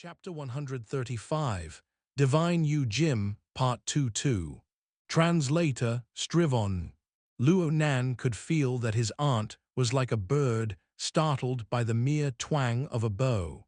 Chapter 135, Divine Yu Jim, Part 2-2. Translator, Strivon. Luo Nan could feel that his aunt was like a bird startled by the mere twang of a bow.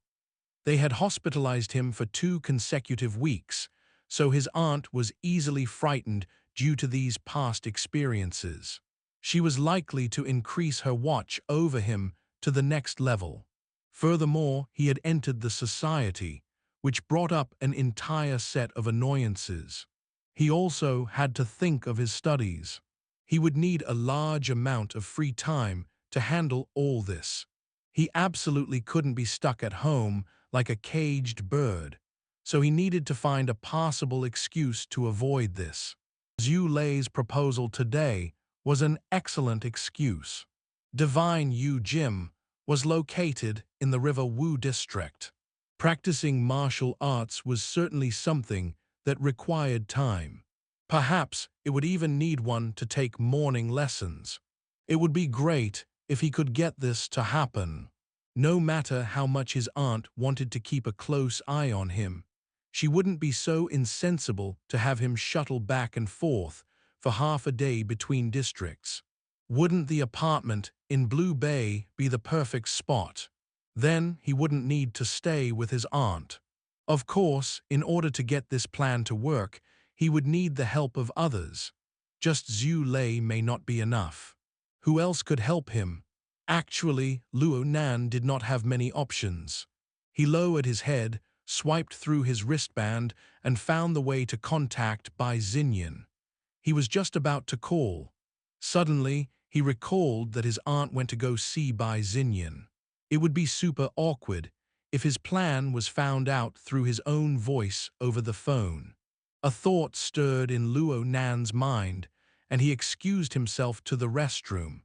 They had hospitalized him for 2 consecutive weeks, so his aunt was easily frightened due to these past experiences. She was likely to increase her watch over him to the next level. Furthermore, he had entered the society, which brought up an entire set of annoyances. He also had to think of his studies. He would need a large amount of free time to handle all this. He absolutely couldn't be stuck at home like a caged bird, so he needed to find a possible excuse to avoid this. Xue Lei's proposal today was an excellent excuse. Divine Yu Jim was located in the River Wu district. Practicing martial arts was certainly something that required time. Perhaps it would even need one to take morning lessons. It would be great if he could get this to happen. No matter how much his aunt wanted to keep a close eye on him, she wouldn't be so insensible to have him shuttle back and forth for half a day between districts. Wouldn't the apartment in Blue Bay be the perfect spot? Then he wouldn't need to stay with his aunt. Of course, in order to get this plan to work, he would need the help of others. Just Xue Lei may not be enough. Who else could help him? Actually, Luo Nan did not have many options. He lowered his head, swiped through his wristband, and found the way to contact Bai Xinyan. He was just about to call. Suddenly, he recalled that his aunt went to go see Bai Xinyan. It would be super awkward if his plan was found out through his own voice over the phone. A thought stirred in Luo Nan's mind, and he excused himself to the restroom.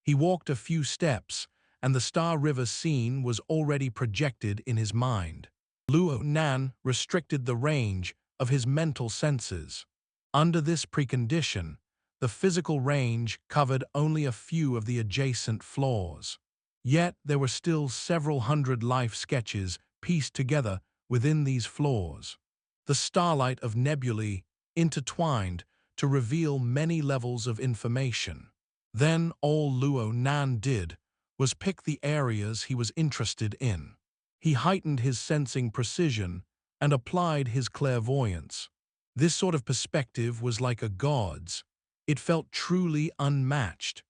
He walked a few steps, and the Star River scene was already projected in his mind. Luo Nan restricted the range of his mental senses. Under this precondition, the physical range covered only a few of the adjacent floors. Yet there were still several hundred life sketches pieced together within these floors. The starlight of nebulae intertwined to reveal many levels of information. Then all Luo Nan did was pick the areas he was interested in. He heightened his sensing precision and applied his clairvoyance. This sort of perspective was like a god's. It felt truly unmatched.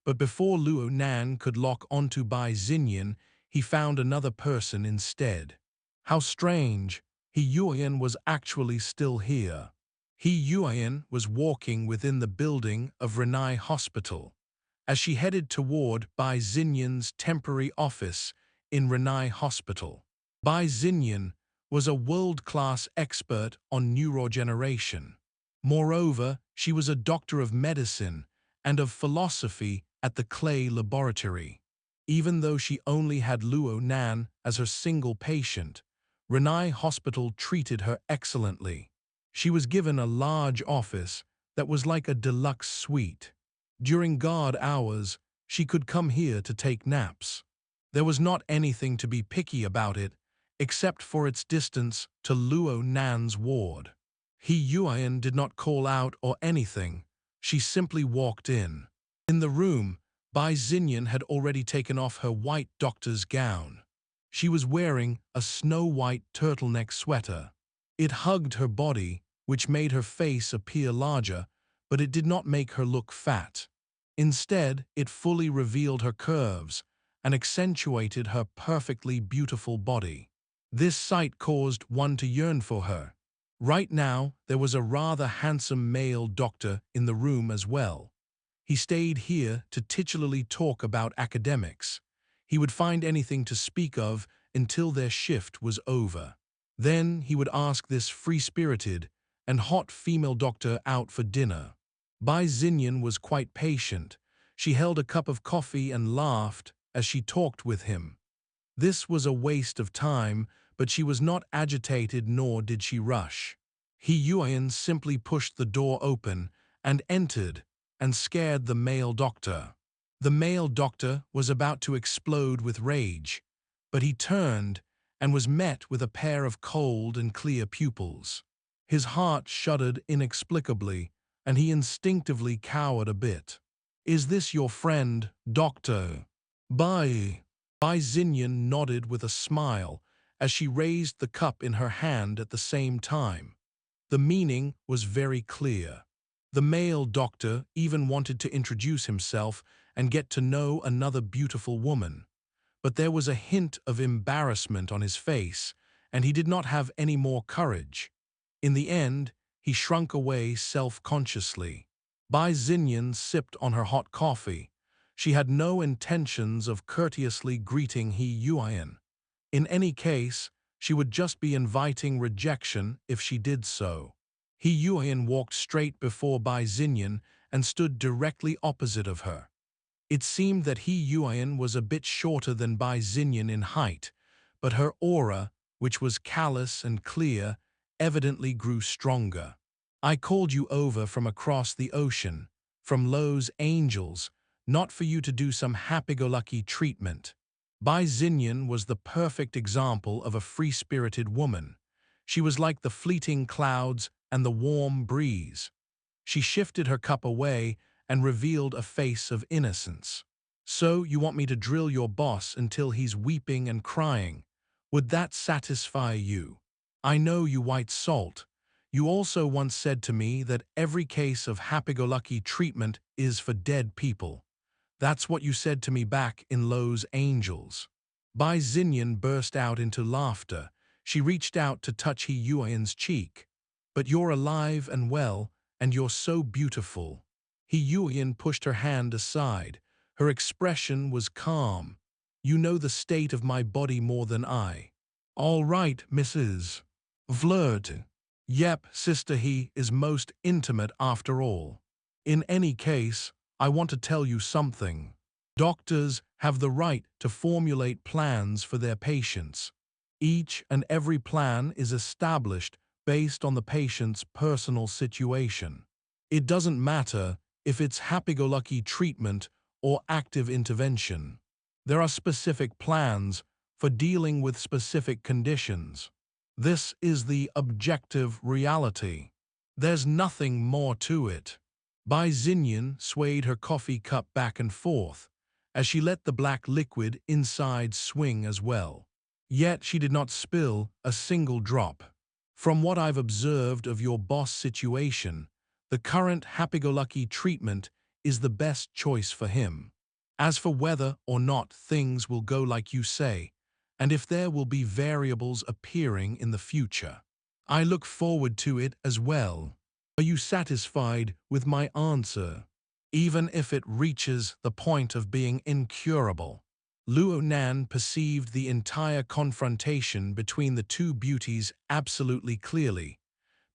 But before Luo Nan could lock onto Bai Xinyan, he found another person instead. How strange, He Yueyin was actually still here. He Yueyin was walking within the building of Renai Hospital. As she headed toward Bai Xinyan's temporary office in Renai Hospital. Bai Xinyan was a world-class expert on neurogeneration. Moreover, she was a doctor of medicine and of philosophy at the Clay Laboratory. Even though she only had Luo Nan as her single patient, Renai Hospital treated her excellently. She was given a large office that was like a deluxe suite. During guard hours, she could come here to take naps. There was not anything to be picky about it, except for its distance to Luo Nan's ward. He Yueyin did not call out or anything. She simply walked in. In the room, Bai Xinyan had already taken off her white doctor's gown. She was wearing a snow-white turtleneck sweater. It hugged her body, which made her face appear larger, but it did not make her look fat. Instead, it fully revealed her curves and accentuated her perfectly beautiful body. This sight caused one to yearn for her. Right now, there was a rather handsome male doctor in the room as well. He stayed here to titularly talk about academics. He would find anything to speak of until their shift was over. Then he would ask this free-spirited and hot female doctor out for dinner. Bai Xinyan was quite patient. She held a cup of coffee and laughed as she talked with him. This was a waste of time, but she was not agitated nor did she rush. He Yueyin simply pushed the door open and entered and scared the male doctor. The male doctor was about to explode with rage, but he turned and was met with a pair of cold and clear pupils. His heart shuddered inexplicably, and he instinctively cowered a bit. "Is this your friend, Doctor?" Bai Xinyan nodded with a smile as she raised the cup in her hand at the same time. The meaning was very clear. The male doctor even wanted to introduce himself and get to know another beautiful woman. But there was a hint of embarrassment on his face, and he did not have any more courage. In the end, he shrunk away self-consciously. Bai Xinyan sipped on her hot coffee. She had no intentions of courteously greeting He Yueyin. In any case, she would just be inviting rejection if she did so. He Yueyin walked straight before Bai Xinyan and stood directly opposite of her. It seemed that He Yueyin was a bit shorter than Bai Xinyan in height, but her aura, which was callous and clear, evidently grew stronger. "I called you over from across the ocean, from Luo's angels, not for you to do some happy-go-lucky treatment." Bai Xinyan was the perfect example of a free-spirited woman. She was like the fleeting clouds and the warm breeze. She shifted her cup away and revealed a face of innocence. "So you want me to drill your boss until he's weeping and crying? Would that satisfy you? I know you white salt. You also once said to me that every case of happy-go-lucky treatment is for dead people. That's what you said to me back in Luo's Angels." Bai Xinyan burst out into laughter. She reached out to touch He Yueyin's cheek. "But you're alive and well, and you're so beautiful." He Yueyin pushed her hand aside. Her expression was calm. "You know the state of my body more than I." "All right, Mrs. Vlirt. Yep, Sister, he is most intimate after all. In any case, I want to tell you something. Doctors have the right to formulate plans for their patients. Each and every plan is established based on the patient's personal situation. It doesn't matter if it's happy-go-lucky treatment or active intervention. There are specific plans for dealing with specific conditions. This is the objective reality. There's nothing more to it." Bai Xinyan swayed her coffee cup back and forth as she let the black liquid inside swing as well. Yet she did not spill a single drop. "From what I've observed of your boss situation, the current happy-go-lucky treatment is the best choice for him. As for whether or not things will go like you say, and if there will be variables appearing in the future, I look forward to it as well. Are you satisfied with my answer, even if it reaches the point of being incurable?" Luo Nan perceived the entire confrontation between the two beauties absolutely clearly,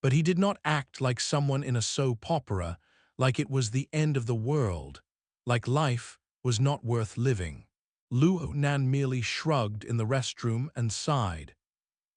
but he did not act like someone in a soap opera, like it was the end of the world, like life was not worth living. Luo Nan merely shrugged in the restroom and sighed.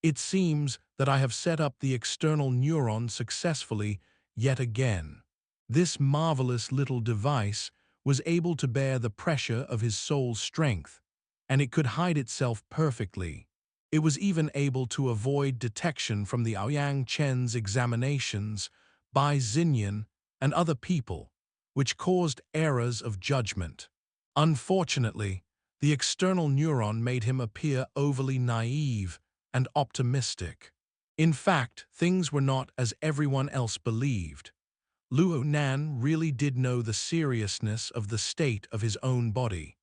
"It seems that I have set up the external neuron successfully yet again." This marvelous little device was able to bear the pressure of his soul's strength, and it could hide itself perfectly. It was even able to avoid detection from the Ouyang Chen's examinations, Bai Xinyan, and other people, which caused errors of judgment. Unfortunately, the external neuron made him appear overly naive and optimistic. In fact, things were not as everyone else believed. Luo Nan really did know the seriousness of the state of his own body.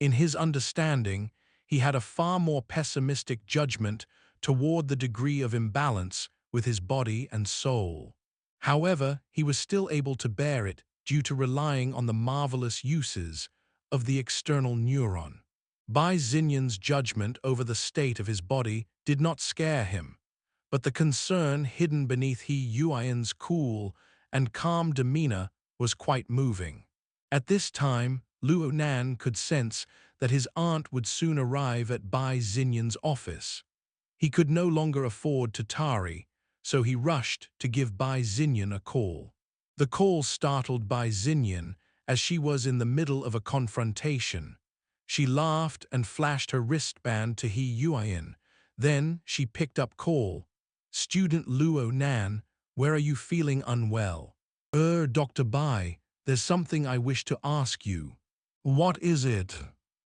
In his understanding, he had a far more pessimistic judgment toward the degree of imbalance with his body and soul. However, he was still able to bear it due to relying on the marvelous uses of the external neuron. Bai Xinyan's judgment over the state of his body did not scare him, but the concern hidden beneath He Yueyin's cool and calm demeanor was quite moving. At this time, Luo Nan could sense that his aunt would soon arrive at Bai Xinyan's office. He could no longer afford to tarry, so he rushed to give Bai Xinyan a call. The call startled Bai Xinyan as she was in the middle of a confrontation. She laughed and flashed her wristband to He Yueyin, Then she picked up call. "Student Luo Nan, where are you feeling unwell?" Dr. Bai, there's something I wish to ask you." "What is it?"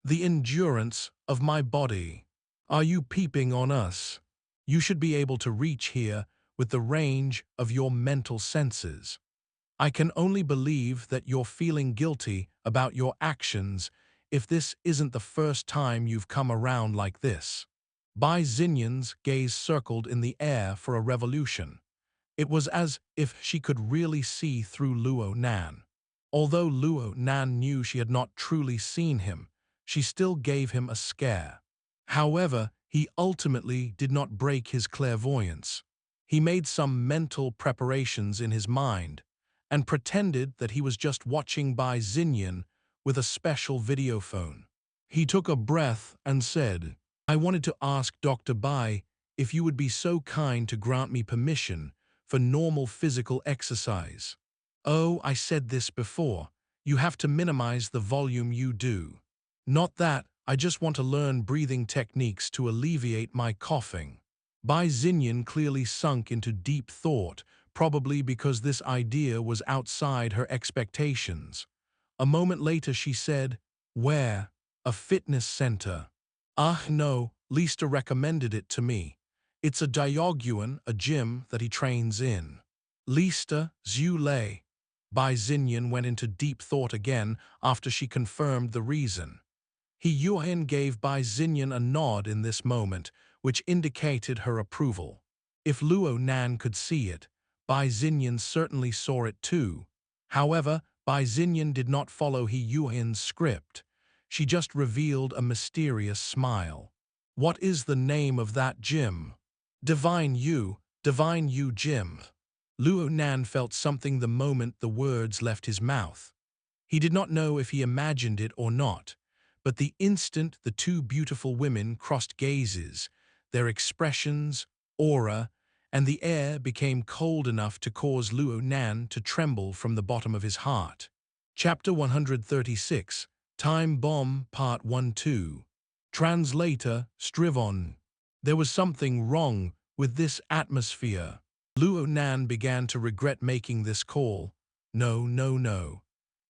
"The endurance of my body. Are you peeping on us? You should be able to reach here with the range of your mental senses. I can only believe that you're feeling guilty about your actions if this isn't the first time you've come around like this." Bai Xinyan's gaze circled in the air for a revolution. It was as if she could really see through Luo Nan. Although Luo Nan knew she had not truly seen him, she still gave him a scare. However, he ultimately did not break his clairvoyance. He made some mental preparations in his mind and pretended that he was just watching Bai Xinyan with a special videophone. He took a breath and said, "I wanted to ask Dr. Bai if you would be so kind to grant me permission for normal physical exercise." "Oh, I said this before. You have to minimize the volume you do." "Not that, I just want to learn breathing techniques to alleviate my coughing." Bai Xinyan clearly sunk into deep thought, probably because this idea was outside her expectations. A moment later she said, "Where? A fitness center?" "Ah, no, Lista recommended it to me. It's a Diaoguan, a gym that he trains in." "Lista, Xue Lei." Bai Xinyan went into deep thought again after she confirmed the reason. He Yueyin gave Bai Xinyan a nod in this moment, which indicated her approval. If Luo Nan could see it, Bai Xinyan certainly saw it too. However, Bai Xinyan did not follow He Yueyin's script. She just revealed a mysterious smile. "What is the name of that gym?" Divine You Gym." Luo Nan felt something the moment the words left his mouth. He did not know if he imagined it or not, but the instant the two beautiful women crossed gazes, their expressions, aura, and the air became cold enough to cause Luo Nan to tremble from the bottom of his heart. Chapter 136, Time Bomb Part 1-2. Translator, Strivon. There was something wrong with this atmosphere. Luo Nan began to regret making this call. No.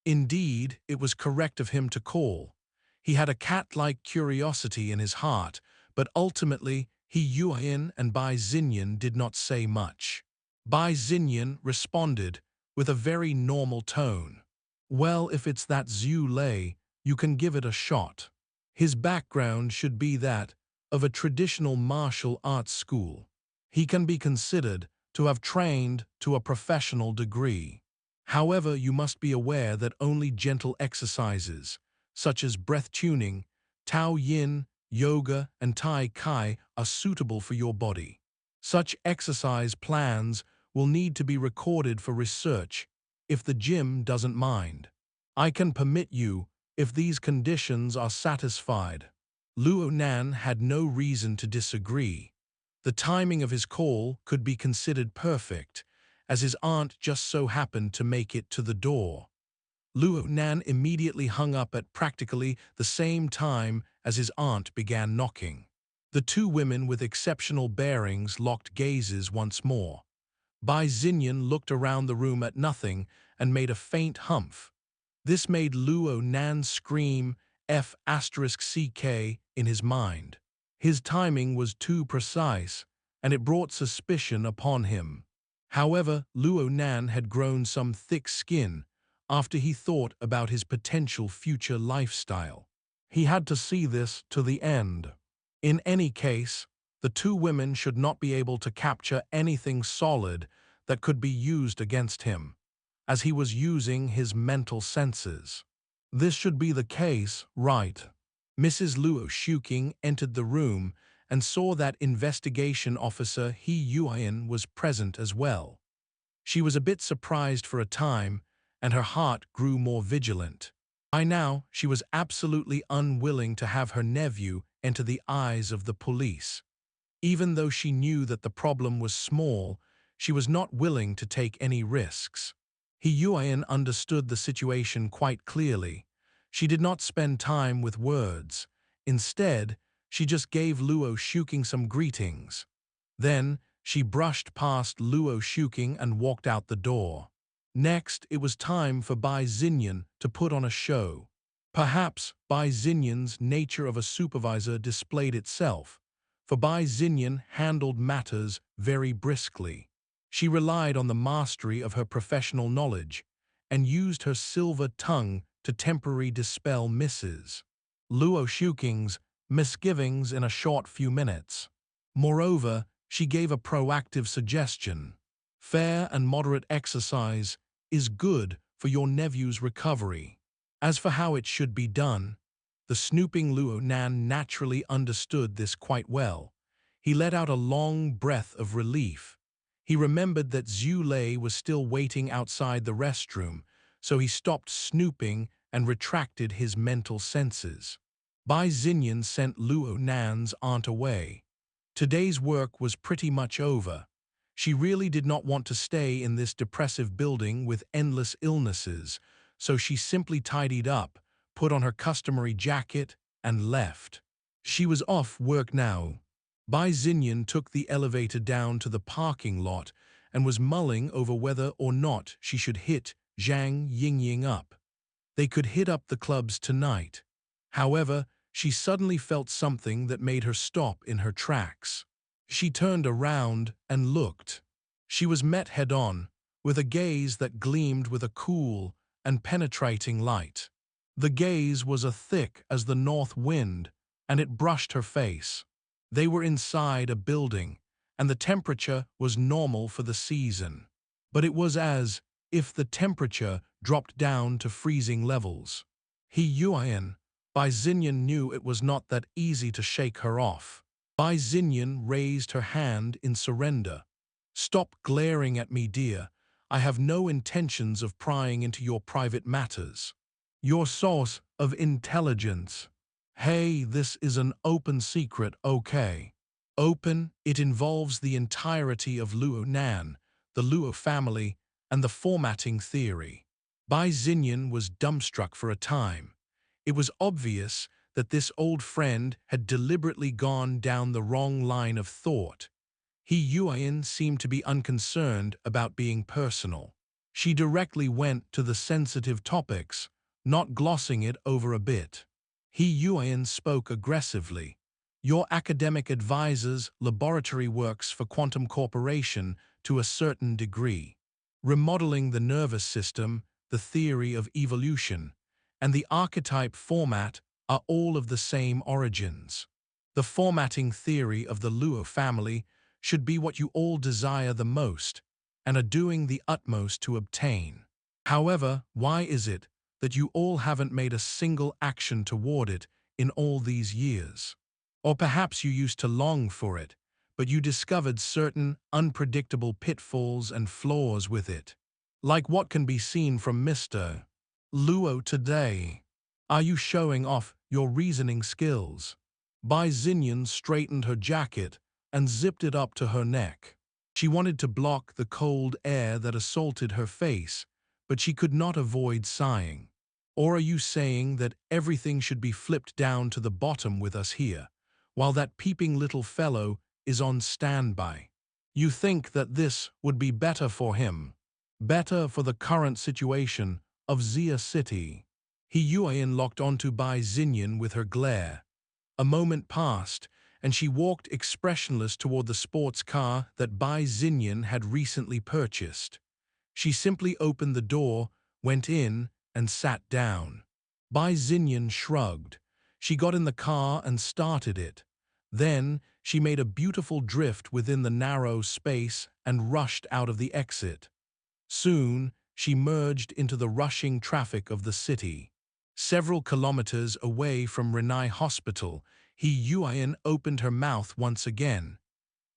Indeed, it was correct of him to call. He had a cat-like curiosity in his heart, but ultimately He Yueyin and Bai Xinyan did not say much. Bai Xinyan responded with a very normal tone. "Well, if it's that Xue Lei, you can give it a shot." His background should be that of a traditional martial arts school. He can be considered to have trained to a professional degree. However, you must be aware that only gentle exercises, such as breath tuning, Tao Yin, yoga, and Tai Chi are suitable for your body. Such exercise plans will need to be recorded for research if the gym doesn't mind. I can permit you if these conditions are satisfied. Luo Nan had no reason to disagree. The timing of his call could be considered perfect, as his aunt just so happened to make it to the door. Luo Nan immediately hung up at practically the same time as his aunt began knocking. The two women with exceptional bearings locked gazes once more. Bai Xinyan looked around the room at nothing and made a faint humph. This made Luo Nan scream F***CK in his mind. His timing was too precise, and it brought suspicion upon him. However, Luo Nan had grown some thick skin after he thought about his potential future lifestyle. He had to see this to the end. In any case, the two women should not be able to capture anything solid that could be used against him, as he was using his mental senses. This should be the case, right? Mrs. Luo Shuking entered the room and saw that investigation officer He Yueyin was present as well. She was a bit surprised for a time, and her heart grew more vigilant. By now, she was absolutely unwilling to have her nephew enter the eyes of the police. Even though she knew that the problem was small, she was not willing to take any risks. He Yueyin understood the situation quite clearly. She did not spend time with words. Instead, She just gave Luo Shuking some greetings. Then, she brushed past Luo Shuking and walked out the door. Next, it was time for Bai Xinyan to put on a show. Perhaps Bai Xinyan's nature of a supervisor displayed itself, for Bai Xinyan handled matters very briskly. She relied on the mastery of her professional knowledge and used her silver tongue to temporarily dispel Luo Shuking's misgivings in a short few minutes. Moreover, she gave a proactive suggestion. Fair and moderate exercise is good for your nephew's recovery. As for how it should be done, the snooping Luo Nan naturally understood this quite well. He let out a long breath of relief. He remembered that Xue Lei was still waiting outside the restroom, so he stopped snooping and retracted his mental senses. Bai Xinyan sent Luo Nan's aunt away. Today's work was pretty much over. She really did not want to stay in this depressive building with endless illnesses, so she simply tidied up, put on her customary jacket, and left. She was off work now. Bai Xinyan took the elevator down to the parking lot and was mulling over whether or not she should hit Zhang Yingying up. They could hit up the clubs tonight. However, she suddenly felt something that made her stop in her tracks. She turned around and looked. She was met head-on, with a gaze that gleamed with a cool and penetrating light. The gaze was as thick as the north wind, and it brushed her face. They were inside a building, and the temperature was normal for the season. But it was as if the temperature dropped down to freezing levels. He Yueyin, Bai Xinyan knew it was not that easy to shake her off. Bai Xinyan raised her hand in surrender. "Stop glaring at me, dear. I have no intentions of prying into your private matters. Your source of intelligence. Hey, this is an open secret, okay? Open, it involves the entirety of Luo Nan, the Luo family, and the formatting theory." Bai Xinyan was dumbstruck for a time. It was obvious that this old friend had deliberately gone down the wrong line of thought. He Yueyin seemed to be unconcerned about being personal. She directly went to the sensitive topics, not glossing it over a bit. He Yueyin spoke aggressively. "Your academic advisor's laboratory works for Quantum Corporation to a certain degree. Remodeling the nervous system, the theory of evolution, and the archetype format are all of the same origins. The formatting theory of the Luo family should be what you all desire the most and are doing the utmost to obtain. However, why is it that you all haven't made a single action toward it in all these years? Or perhaps you used to long for it, but you discovered certain unpredictable pitfalls and flaws with it. Like what can be seen from Mr. Luo today. Are you showing off your reasoning skills?" Bai Xinyan straightened her jacket and zipped it up to her neck. She wanted to block the cold air that assaulted her face, but she could not avoid sighing. "Or are you saying that everything should be flipped down to the bottom with us here, while that peeping little fellow is on standby? You think that this would be better for him? Better for the current situation of Xia City?" He Yueyin locked onto Bai Xinyan with her glare. A moment passed, and she walked expressionless toward the sports car that Bai Xinyan had recently purchased. She simply opened the door, went in, and sat down. Bai Xinyan shrugged. She got in the car and started it. Then, she made a beautiful drift within the narrow space and rushed out of the exit. Soon, she merged into the rushing traffic of the city. Several kilometers away from Renai Hospital, He Yueyin opened her mouth once again.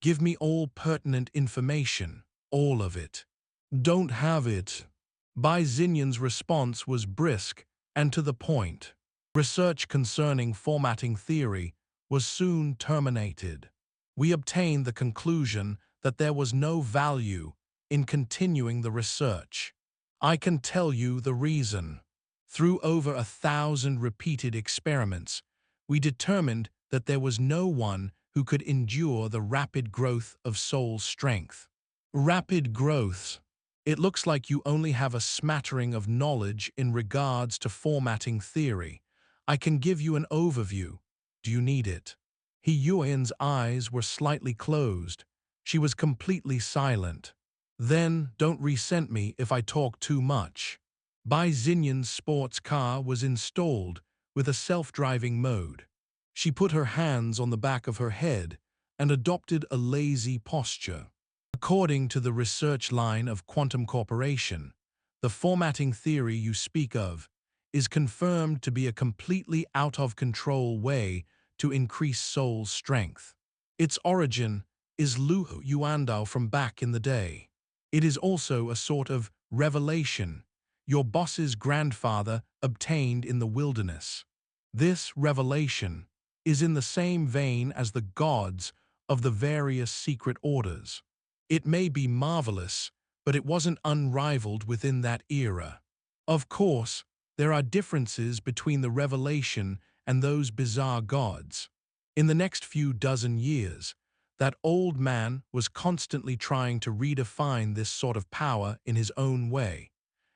"Give me all pertinent information, all of it." "Don't have it." Bai Xinyan's response was brisk and to the point. Research concerning formatting theory was soon terminated. We obtained the conclusion that there was no value in continuing the research. I can tell you the reason. Through over 1,000 repeated experiments, we determined that there was no one who could endure the rapid growth of soul strength. Rapid growths. It looks like you only have a smattering of knowledge in regards to formatting theory. I can give you an overview. Do you need it? He Yueyin's eyes were slightly closed. She was completely silent. Then, don't resent me if I talk too much. Bai Xinyan's sports car was installed with a self-driving mode. She put her hands on the back of her head and adopted a lazy posture. According to the research line of Quantum Corporation, the formatting theory you speak of is confirmed to be a completely out-of-control way to increase soul strength. Its origin is Luo Nan from back in the day. It is also a sort of revelation your boss's grandfather obtained in the wilderness. This revelation is in the same vein as the gods of the various secret orders. It may be marvelous, but it wasn't unrivaled within that era. Of course, there are differences between the revelation and those bizarre gods. In the next few dozen years, that old man was constantly trying to redefine this sort of power in his own way,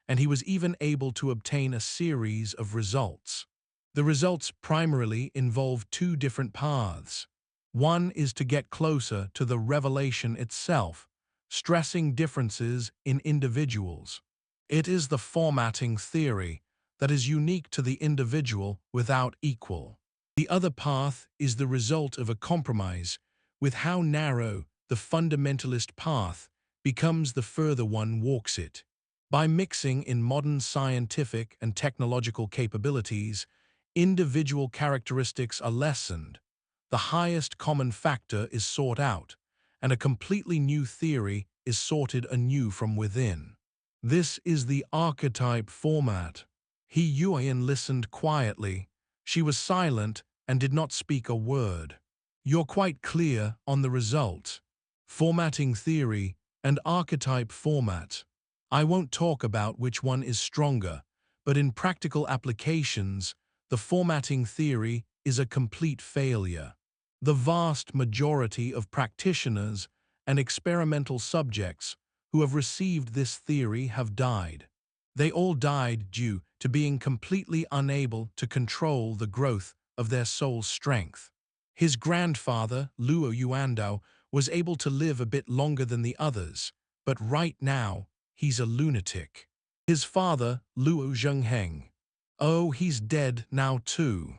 and he was even able to obtain a series of results. The results primarily involve two different paths. One is to get closer to the revelation itself, stressing differences in individuals. It is the formatting theory that is unique to the individual without equal. The other path is the result of a compromise with how narrow the fundamentalist path becomes the further one walks it. By mixing in modern scientific and technological capabilities, individual characteristics are lessened, the highest common factor is sought out, and a completely new theory is sorted anew from within. This is the archetype format. He Yueyin listened quietly. She was silent and did not speak a word. You're quite clear on the result. Formatting theory and archetype format. I won't talk about which one is stronger, but in practical applications, the formatting theory is a complete failure. The vast majority of practitioners and experimental subjects who have received this theory have died. They all died due to being completely unable to control the growth of their soul strength. His grandfather, Luo Nan, was able to live a bit longer than the others, but right now, he's a lunatic. His father, Luo Zhengheng. Oh, he's dead now too.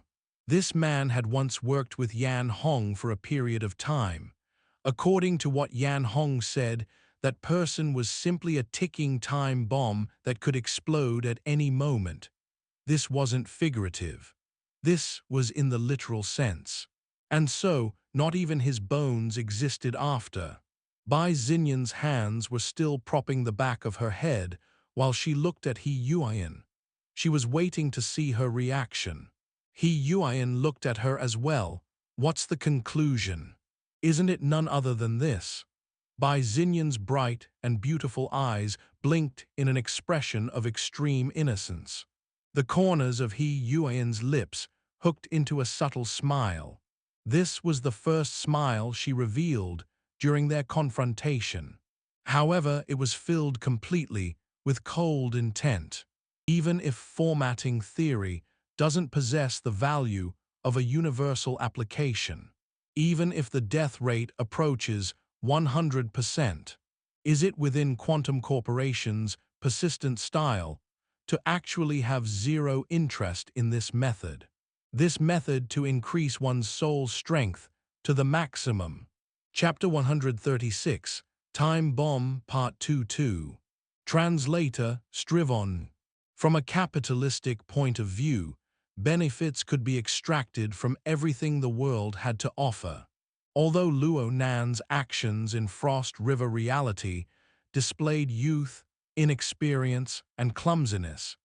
This man had once worked with Yan Hong for a period of time. According to what Yan Hong said, that person was simply a ticking time bomb that could explode at any moment. This wasn't figurative. This was in the literal sense. And so, not even his bones existed after. Bai Xinyan's hands were still propping the back of her head while she looked at He Yueyin. She was waiting to see her reaction. He Yueyin looked at her as well. What's the conclusion? Isn't it none other than this? Bai Xinyan's bright and beautiful eyes blinked in an expression of extreme innocence. The corners of He Yueyin's lips hooked into a subtle smile. This was the first smile she revealed during their confrontation. However, it was filled completely with cold intent. Even if formatting theory doesn't possess the value of a universal application, even if the death rate approaches 100%, is it within Quantum Corporation's persistent style to actually have zero interest in this method? This method to increase one's soul strength to the maximum. Chapter 136, Time Bomb Part 2-2. Translator, Strivon. From a capitalistic point of view, benefits could be extracted from everything the world had to offer. Although Luo Nan's actions in Frost River reality displayed youth, inexperience, and clumsiness,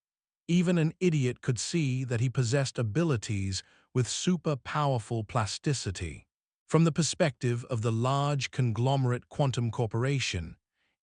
even an idiot could see that he possessed abilities with super-powerful plasticity. From the perspective of the large conglomerate Quantum Corporation,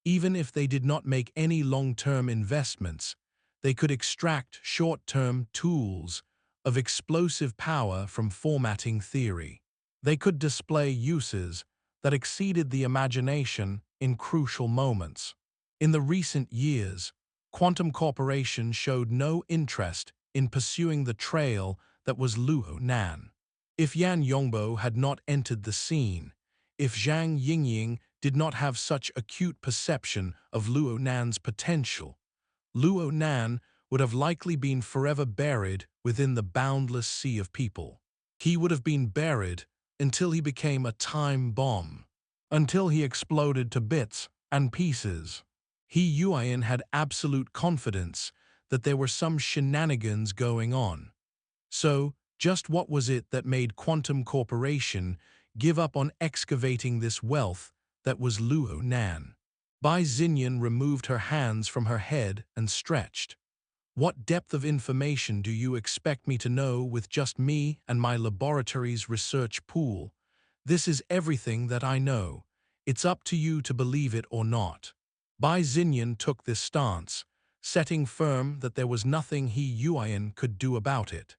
even if they did not make any long-term investments, they could extract short-term tools of explosive power from formatting theory. They could display uses that exceeded the imagination in crucial moments. In the recent years, quantum corporation showed no interest in pursuing the trail that was Luo Nan. If Yan Yongbo had not entered the scene, if Zhang Yingying did not have such acute perception of Luo Nan's potential, Luo Nan would have likely been forever buried within the boundless sea of people. He would have been buried until he became a time bomb, until he exploded to bits and pieces. He Yueyin had absolute confidence that there were some shenanigans going on. So, just what was it that made Quantum Corporation give up on excavating this wealth that was Luo Nan? Bai Xinyan removed her hands from her head and stretched. What depth of information do you expect me to know with just me and my laboratory's research pool? This is everything that I know. It's up to you to believe it or not. Bai Xinyan took this stance, setting firm that there was nothing He Yueyin could do about it.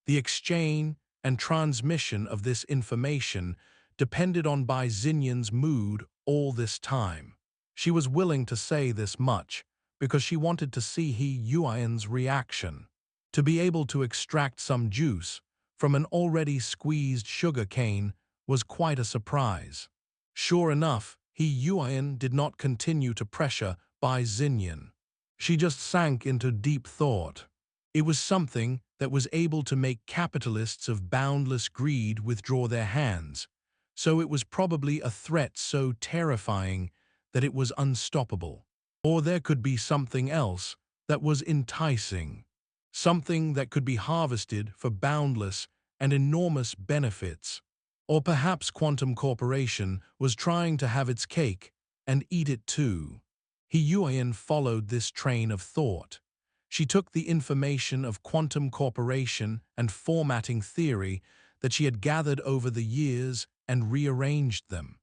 The exchange and transmission of this information depended on Bai Xinyan's mood all this time. She was willing to say this much because she wanted to see He Yueyin's reaction. To be able to extract some juice from an already squeezed sugar cane was quite a surprise. Sure enough, He Yueyin did not continue to pressure Bai Xinyan. She just sank into deep thought. It was something that was able to make capitalists of boundless greed withdraw their hands, so it was probably a threat so terrifying that it was unstoppable. Or there could be something else that was enticing, something that could be harvested for boundless and enormous benefits. Or perhaps Quantum Corporation was trying to have its cake and eat it too. He Yueyin followed this train of thought. She took the information of Quantum Corporation and formatting theory that she had gathered over the years and rearranged them.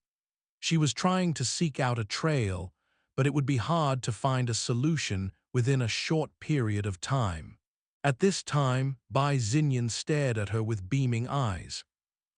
She was trying to seek out a trail, but it would be hard to find a solution within a short period of time. At this time, Bai Xinyan stared at her with beaming eyes.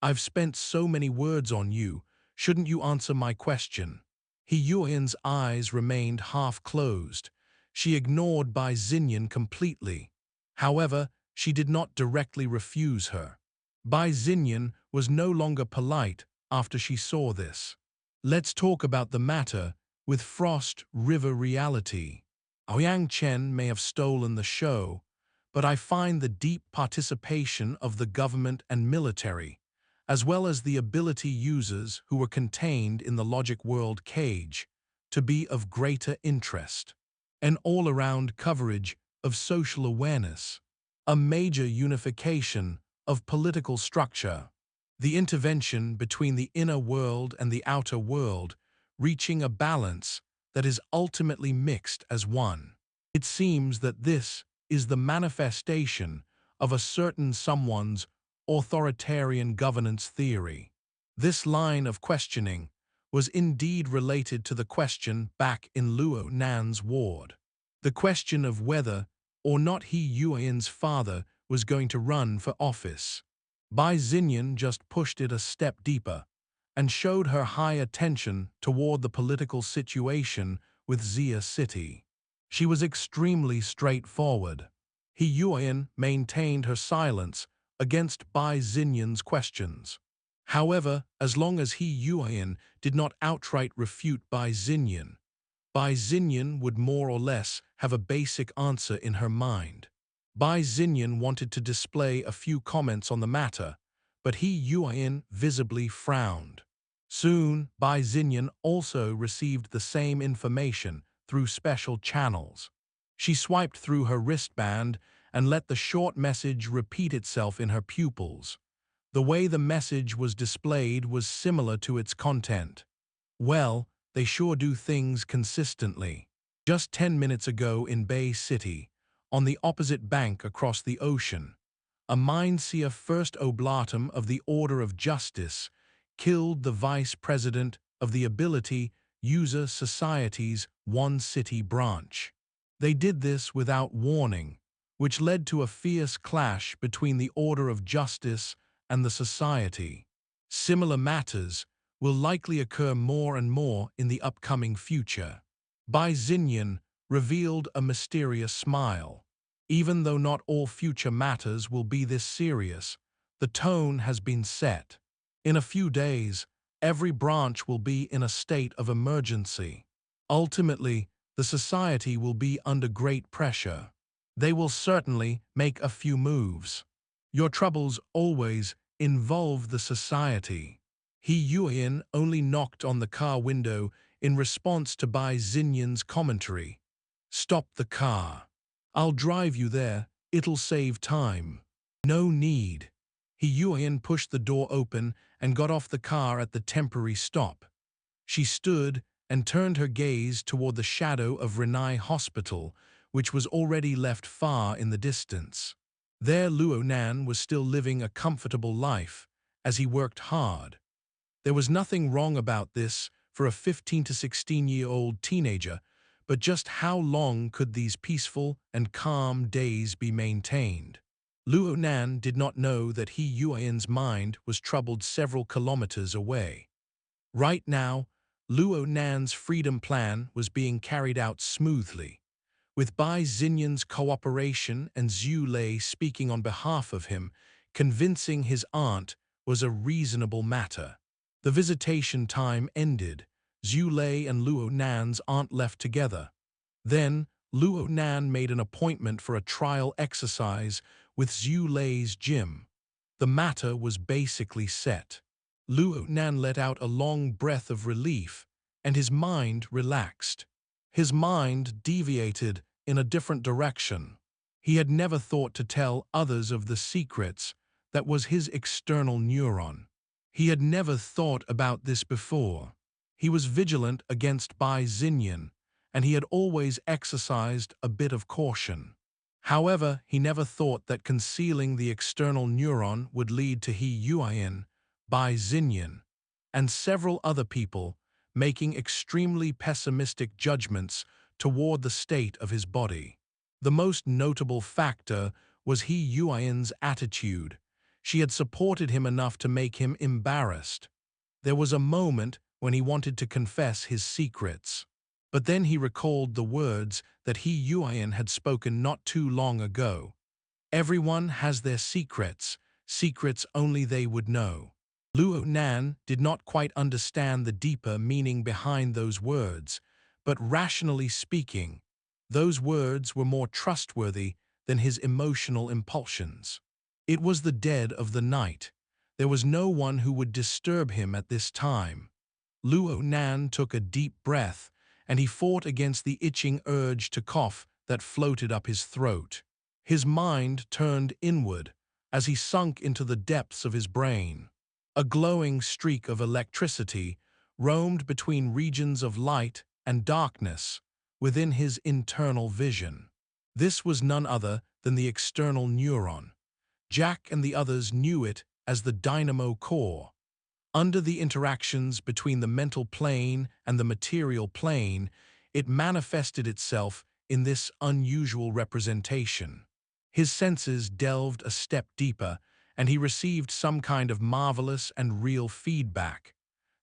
"I've spent so many words on you. Shouldn't you answer my question?" He Yueyin's eyes remained half-closed. She ignored Bai Xinyan completely. However, she did not directly refuse her. Bai Xinyan was no longer polite after she saw this. "Let's talk about the matter with Frost River reality. Ouyang Chen may have stolen the show, but I find the deep participation of the government and military, as well as the ability users who were contained in the Logic World cage, to be of greater interest. An all-around coverage of social awareness, a major unification of political structure, the intervention between the inner world and the outer world, reaching a balance that is ultimately mixed as one. It seems that this is the manifestation of a certain someone's authoritarian governance theory." This line of questioning was indeed related to the question back in Luo Nan's ward. The question of whether or not He Yueyin's father was going to run for office. Bai Xinyan just pushed it a step deeper and showed her high attention toward the political situation with Xia City. She was extremely straightforward. He Yueyin maintained her silence against Bai Xinyan's questions. However, as long as He Yueyin did not outright refute Bai Xinyan would more or less have a basic answer in her mind. Bai Xinyan wanted to display a few comments on the matter, but He Yueyin visibly frowned. Soon, Bai Xinyan also received the same information through special channels. She swiped through her wristband and let the short message repeat itself in her pupils. The way the message was displayed was similar to its content. "Well, they sure do things consistently. Just 10 minutes ago in Bay City, on the opposite bank across the ocean, a Mindseer First Oblatum of the Order of Justice killed the vice president of the Ability User Society's One City branch. They did this without warning, which led to a fierce clash between the order of justice and the society. Similar matters will likely occur more and more in the upcoming future. Bai Xinyan revealed a mysterious smile. Even though not all future matters will be this serious, the tone has been set. In a few days, every branch will be in a state of emergency. Ultimately, the society will be under great pressure. They will certainly make a few moves. Your troubles always involve the society. He Yueyin only knocked on the car window in response to Bai Xinyan's commentary. Stop the car. I'll drive you there, it'll save time. No need. He Yueyin pushed the door open and got off the car at the temporary stop. She stood and turned her gaze toward the shadow of Renai Hospital, which was already left far in the distance. There Luo Nan was still living a comfortable life, as he worked hard. There was nothing wrong about this for a 15 to 16-year-old teenager, but just how long could these peaceful and calm days be maintained? Luo Nan did not know that He Yueyin's mind was troubled several kilometers away. Right now, Luo Nan's freedom plan was being carried out smoothly. With Bai Xinyan's cooperation and Xue Lei speaking on behalf of him, convincing his aunt was a reasonable matter. The visitation time ended. Xue Lei and Luo Nan's aunt left together. Then, Luo Nan made an appointment for a trial exercise with Xue Lei's gym. The matter was basically set. Luo Nan let out a long breath of relief, and his mind relaxed. His mind deviated in a different direction. He had never thought to tell others of the secrets that was his external neuron. He had never thought about this before. He was vigilant against Bai Xinyan, and he had always exercised a bit of caution. However, he never thought that concealing the external neuron would lead to He Yueyin, Bai Xinyan, and several other people making extremely pessimistic judgments toward the state of his body. The most notable factor was He Yueyin's attitude. She had supported him enough to make him embarrassed. There was a moment when he wanted to confess his secrets. But then he recalled the words that He Yueyin had spoken not too long ago. Everyone has their secrets, secrets only they would know. Luo Nan did not quite understand the deeper meaning behind those words, but rationally speaking, those words were more trustworthy than his emotional impulsions. It was the dead of the night. There was no one who would disturb him at this time. Luo Nan took a deep breath, and he fought against the itching urge to cough that floated up his throat. His mind turned inward as he sunk into the depths of his brain. A glowing streak of electricity roamed between regions of light and darkness within his internal vision. This was none other than the external neuron. Jack and the others knew it as the dynamo core. Under the interactions between the mental plane and the material plane, it manifested itself in this unusual representation. His senses delved a step deeper, and he received some kind of marvelous and real feedback.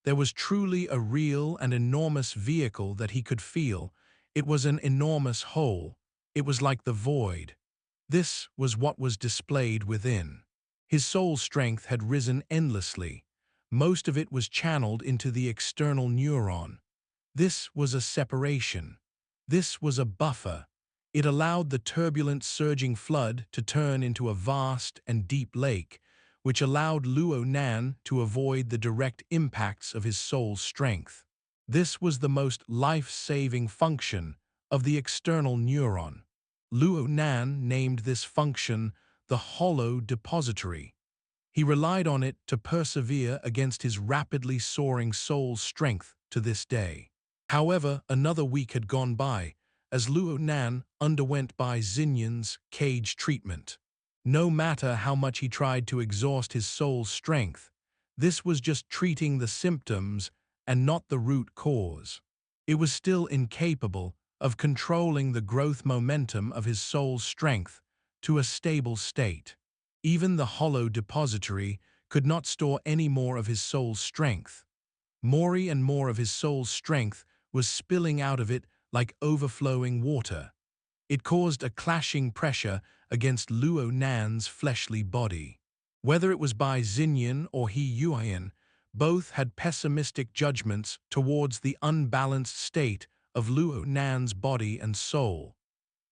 There was truly a real and enormous vehicle that he could feel. It was an enormous whole. It was like the void. This was what was displayed within. His soul strength had risen endlessly. Most of it was channeled into the external neuron. This was a separation. This was a buffer. It allowed the turbulent surging flood to turn into a vast and deep lake, which allowed Luo Nan to avoid the direct impacts of his soul's strength. This was the most life-saving function of the external neuron. Luo Nan named this function the hollow depository. He relied on it to persevere against his rapidly soaring soul's strength to this day. However, another week had gone by, as Luo Nan underwent Bai Xinyan's cage treatment. No matter how much he tried to exhaust his soul's strength, this was just treating the symptoms and not the root cause. It was still incapable of controlling the growth momentum of his soul's strength to a stable state. Even the hollow depository could not store any more of his soul's strength. More and more of his soul's strength was spilling out of it like overflowing water. It caused a clashing pressure against Luo Nan's fleshly body. Whether it was Bai Xinyan or He Yueyin, both had pessimistic judgments towards the unbalanced state of Luo Nan's body and soul.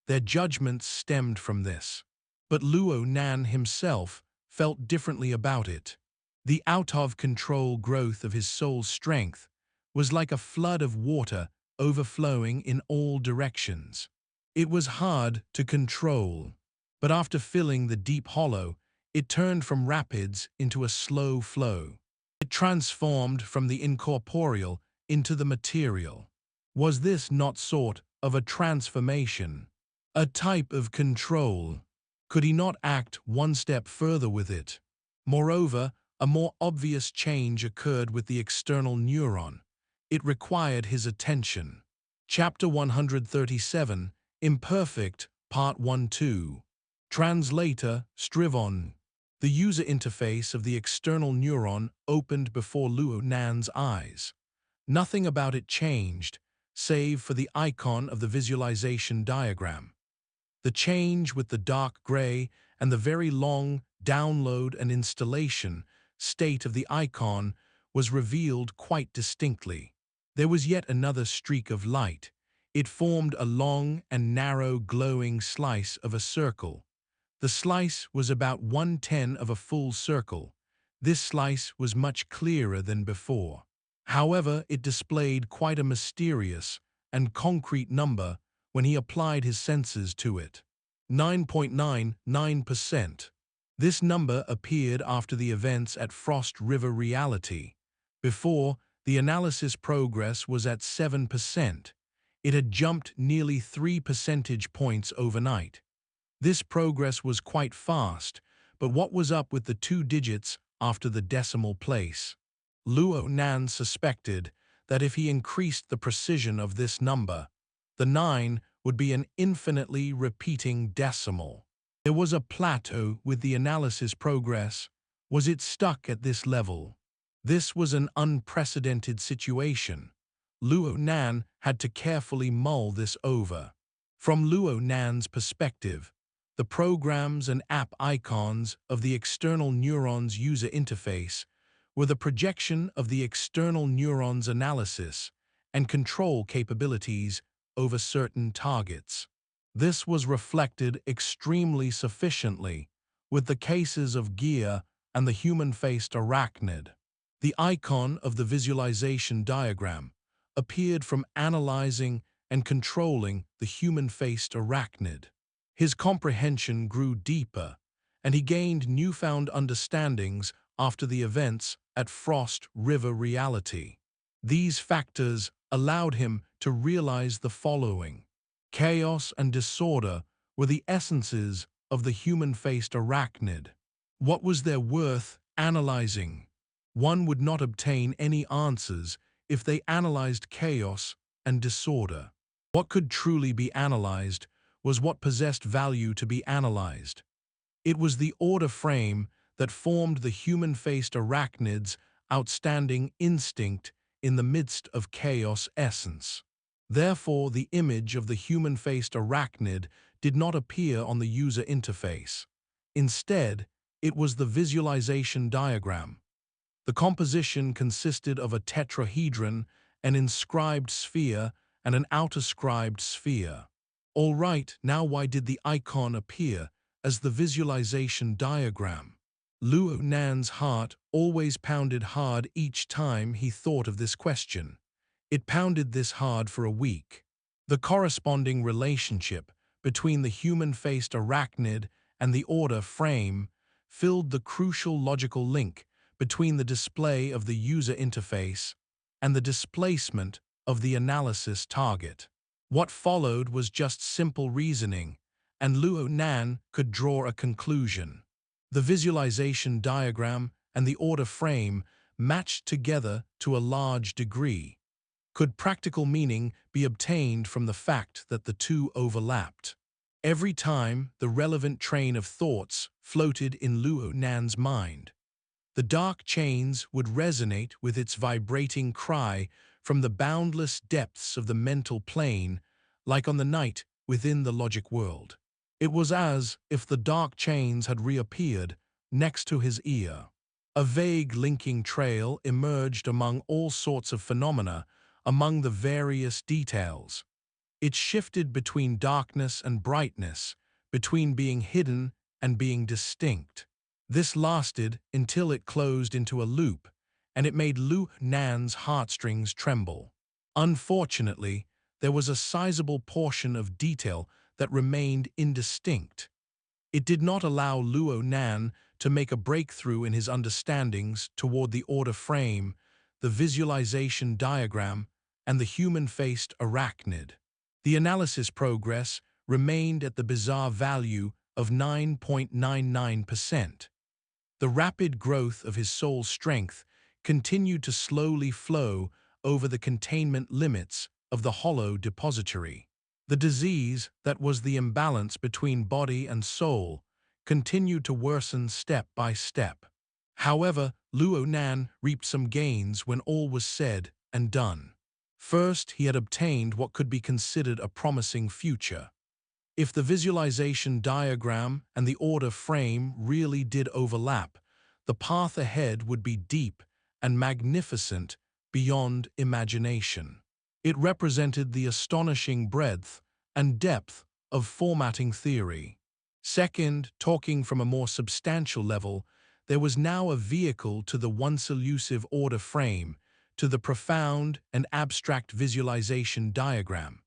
Their judgments stemmed from this. But Luo Nan himself felt differently about it. The out-of-control growth of his soul's strength was like a flood of water overflowing in all directions. It was hard to control, but after filling the deep hollow, it turned from rapids into a slow flow. It transformed from the incorporeal into the material. Was this not sort of a transformation? A type of control? Could he not act one step further with it? Moreover, a more obvious change occurred with the external neuron. It required his attention. Chapter 137, Imperfect, Part 1-2. Translator, Strivon. The user interface of the external neuron opened before Luo Nan's eyes. Nothing about it changed, save for the icon of the visualization diagram. The change with the dark gray and the very long download and installation state of the icon was revealed quite distinctly. There was yet another streak of light. It formed a long and narrow glowing slice of a circle. The slice was about 1/10 of a full circle. This slice was much clearer than before. However, it displayed quite a mysterious and concrete number when he applied his senses to it. 9.99%. This number appeared after the events at Frost River Reality. Before, the analysis progress was at 7%. It had jumped nearly 3 percentage points overnight. This progress was quite fast, but what was up with the 2 digits after the decimal place? Luo Nan suspected that if he increased the precision of this number, the 9 would be an infinitely repeating decimal. There was a plateau with the analysis progress. Was it stuck at this level? This was an unprecedented situation. Luo Nan had to carefully mull this over. From Luo Nan's perspective, the programs and app icons of the external neuron's user interface were the projection of the external neuron's analysis and control capabilities over certain targets. This was reflected extremely sufficiently with the cases of Gia and the human-faced arachnid. The icon of the visualization diagram appeared from analyzing and controlling the human-faced arachnid. His comprehension grew deeper, and he gained newfound understandings after the events at Frost River Reality. These factors allowed him to realize the following. Chaos and disorder were the essences of the human-faced arachnid. What was their worth analyzing? One would not obtain any answers if they analyzed chaos and disorder. What could truly be analyzed was what possessed value to be analyzed. It was the order frame that formed the human-faced arachnid's outstanding instinct in the midst of chaos essence. Therefore, the image of the human-faced arachnid did not appear on the user interface. Instead, it was the visualization diagram. The composition consisted of a tetrahedron, an inscribed sphere, and an outerscribed sphere. All right, now why did the icon appear as the visualization diagram? Luo Nan's heart always pounded hard each time he thought of this question. It pounded this hard for a week. The corresponding relationship between the human-faced arachnid and the order frame filled the crucial logical link between the display of the user interface and the displacement of the analysis target. What followed was just simple reasoning, and Luo Nan could draw a conclusion. The visualization diagram and the order frame matched together to a large degree. Could practical meaning be obtained from the fact that the two overlapped? Every time the relevant train of thoughts floated in Luo Nan's mind, the dark chains would resonate with its vibrating cry from the boundless depths of the mental plane, like on the night within the logic world. It was as if the dark chains had reappeared next to his ear. A vague linking trail emerged among all sorts of phenomena, among the various details. It shifted between darkness and brightness, between being hidden and being distinct. This lasted until it closed into a loop, and it made Luo Nan's heartstrings tremble. Unfortunately, there was a sizable portion of detail that remained indistinct. It did not allow Luo Nan to make a breakthrough in his understandings toward the order frame, the visualization diagram, and the human-faced arachnid. The analysis progress remained at the bizarre value of 9.99%. The rapid growth of his soul strength continued to slowly flow over the containment limits of the hollow depository. The disease that was the imbalance between body and soul continued to worsen step by step. However, Luo Nan reaped some gains when all was said and done. First, he had obtained what could be considered a promising future. If the visualization diagram and the order frame really did overlap, the path ahead would be deep and magnificent beyond imagination. It represented the astonishing breadth and depth of formatting theory. Second, talking from a more substantial level, there was now a vehicle to the once elusive order frame, to the profound and abstract visualization diagram.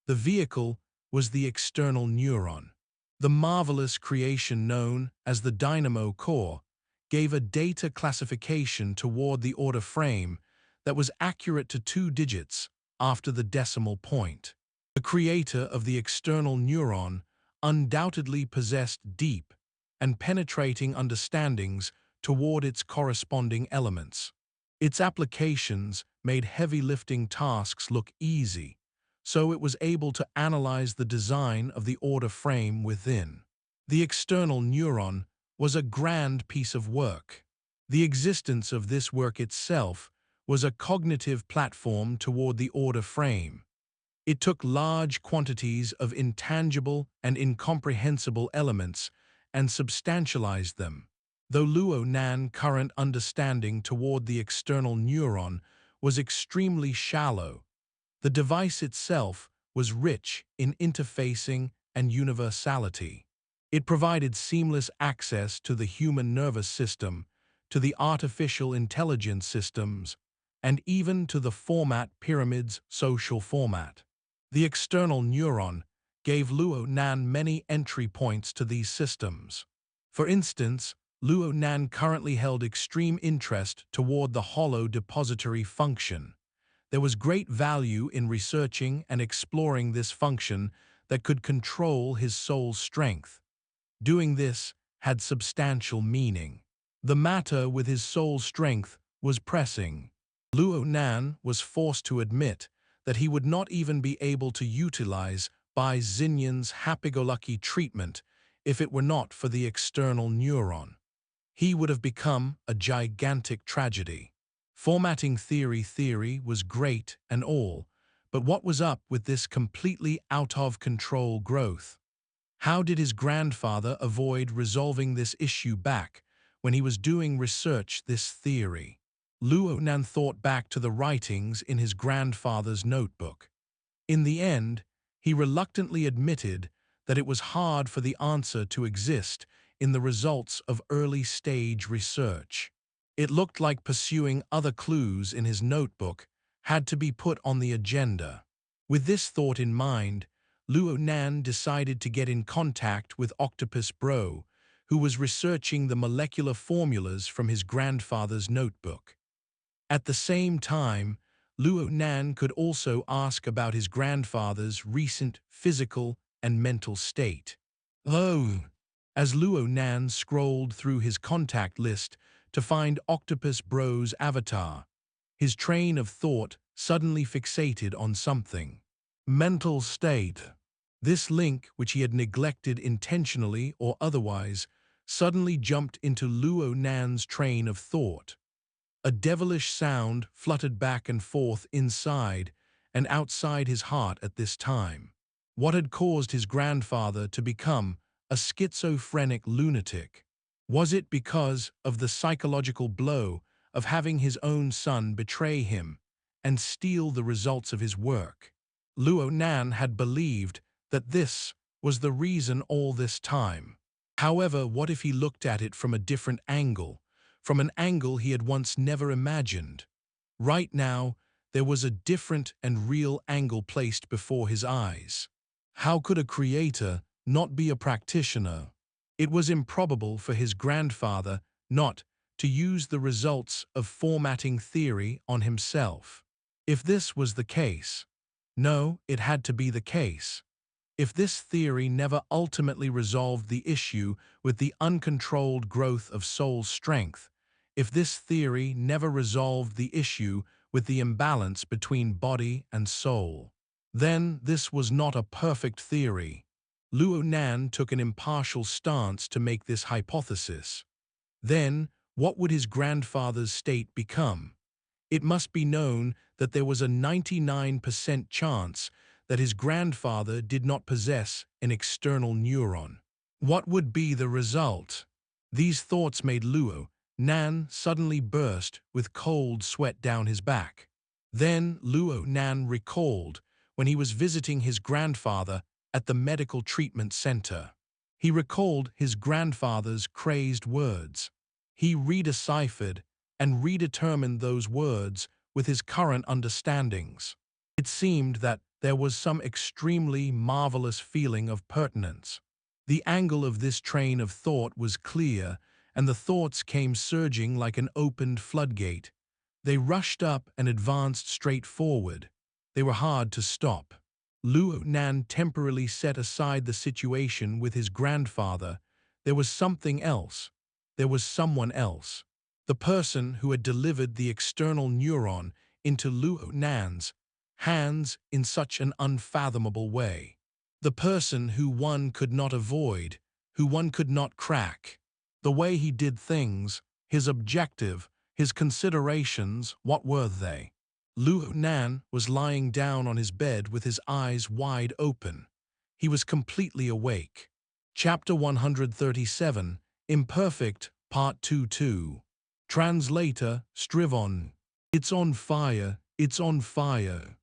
The vehicle was the external neuron. The marvelous creation known as the dynamo core gave a data classification toward the order frame that was accurate to 2 digits after the decimal point. The creator of the external neuron undoubtedly possessed deep and penetrating understandings toward its corresponding elements. Its applications made heavy-lifting tasks look easy, so it was able to analyze the design of the order frame within. The external neuron was a grand piece of work. The existence of this work itself was a cognitive platform toward the order frame. It took large quantities of intangible and incomprehensible elements and substantialized them. Though Luo Nan's current understanding toward the external neuron was extremely shallow, the device itself was rich in interfacing and universality. It provided seamless access to the human nervous system, to the artificial intelligence systems, and even to the format pyramid's social format. The external neuron gave Luo Nan many entry points to these systems. For instance, Luo Nan currently held extreme interest toward the hollow depository function. There was great value in researching and exploring this function that could control his soul's strength. Doing this had substantial meaning. The matter with his soul's strength was pressing. Luo Nan was forced to admit that he would not even be able to utilize Bai Xinyan's happy-go-lucky treatment if it were not for the external neuron. He would have become a gigantic tragedy. Formatting theory was great and all, but what was up with this completely out-of-control growth? How did his grandfather avoid resolving this issue back when he was doing research this theory? Luo Nan thought back to the writings in his grandfather's notebook. In the end, he reluctantly admitted that it was hard for the answer to exist in the results of early-stage research. It looked like pursuing other clues in his notebook had to be put on the agenda. With this thought in mind, Luo Nan decided to get in contact with Octopus Bro, who was researching the molecular formulas from his grandfather's notebook. At the same time, Luo Nan could also ask about his grandfather's recent physical and mental state. As Luo Nan scrolled through his contact list to find Octopus Bro's avatar, his train of thought suddenly fixated on something. Mental state. This link, which he had neglected intentionally or otherwise, suddenly jumped into Luo Nan's train of thought. A devilish sound fluttered back and forth inside and outside his heart at this time. What had caused his grandfather to become a schizophrenic lunatic? Was it because of the psychological blow of having his own son betray him and steal the results of his work? Luo Nan had believed that this was the reason all this time. However, what if he looked at it from a different angle, from an angle he had once never imagined? Right now, there was a different and real angle placed before his eyes. How could a creator not be a practitioner? It was improbable for his grandfather not to use the results of formatting theory on himself. If this was the case, no, it had to be the case. If this theory never ultimately resolved the issue with the uncontrolled growth of soul strength, if this theory never resolved the issue with the imbalance between body and soul, then this was not a perfect theory. Luo Nan took an impartial stance to make this hypothesis. Then, what would his grandfather's state become? It must be known that there was a 99% chance that his grandfather did not possess an external neuron. What would be the result? These thoughts made Luo Nan suddenly burst with cold sweat down his back. Then Luo Nan recalled when he was visiting his grandfather at the medical treatment center. He recalled his grandfather's crazed words. He redeciphered and redetermined those words with his current understandings. It seemed that there was some extremely marvelous feeling of pertinence. The angle of this train of thought was clear, and the thoughts came surging like an opened floodgate. They rushed up and advanced straight forward. They were hard to stop. Luo Nan temporarily set aside the situation with his grandfather. There was something else. There was someone else. The person who had delivered the external neuron into Luo Nan's hands in such an unfathomable way. The person who one could not avoid, who one could not crack. The way he did things, his objective, his considerations, what were they? Luo Nan was lying down on his bed with his eyes wide open. He was completely awake. Chapter 137, Imperfect, Part 2-2. Translator, Strivon. It's on fire, it's on fire.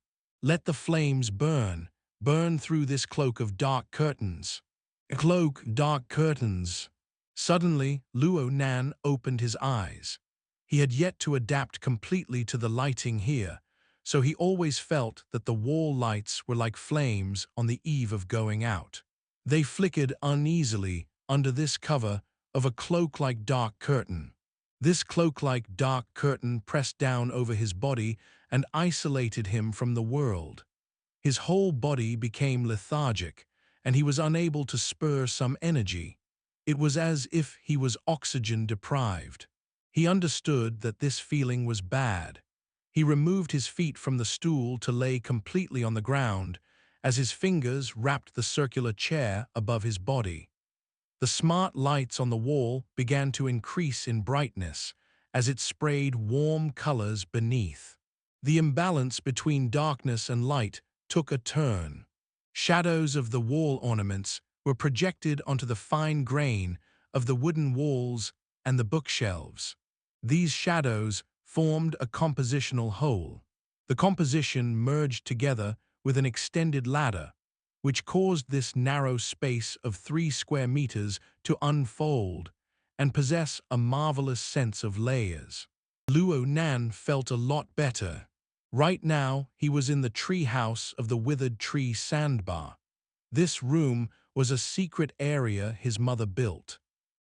Let the flames burn, burn through this cloak of dark curtains. A cloak, dark curtains. Suddenly, Luo Nan opened his eyes. He had yet to adapt completely to the lighting here, so he always felt that the wall lights were like flames on the eve of going out. They flickered uneasily under this cover of a cloak-like dark curtain. This cloak-like dark curtain pressed down over his body and isolated him from the world. His whole body became lethargic, and he was unable to spur some energy. It was as if he was oxygen-deprived. He understood that this feeling was bad. He removed his feet from the stool to lay completely on the ground as his fingers wrapped the circular chair above his body. The smart lights on the wall began to increase in brightness as it sprayed warm colors beneath. The imbalance between darkness and light took a turn. Shadows of the wall ornaments were projected onto the fine grain of the wooden walls and the bookshelves. These shadows formed a compositional whole. The composition merged together with an extended ladder, which caused this narrow space of 3 square meters to unfold and possess a marvelous sense of layers. Luo Nan felt a lot better. Right now, he was in the tree house of the withered tree sandbar. This room was a secret area his mother built.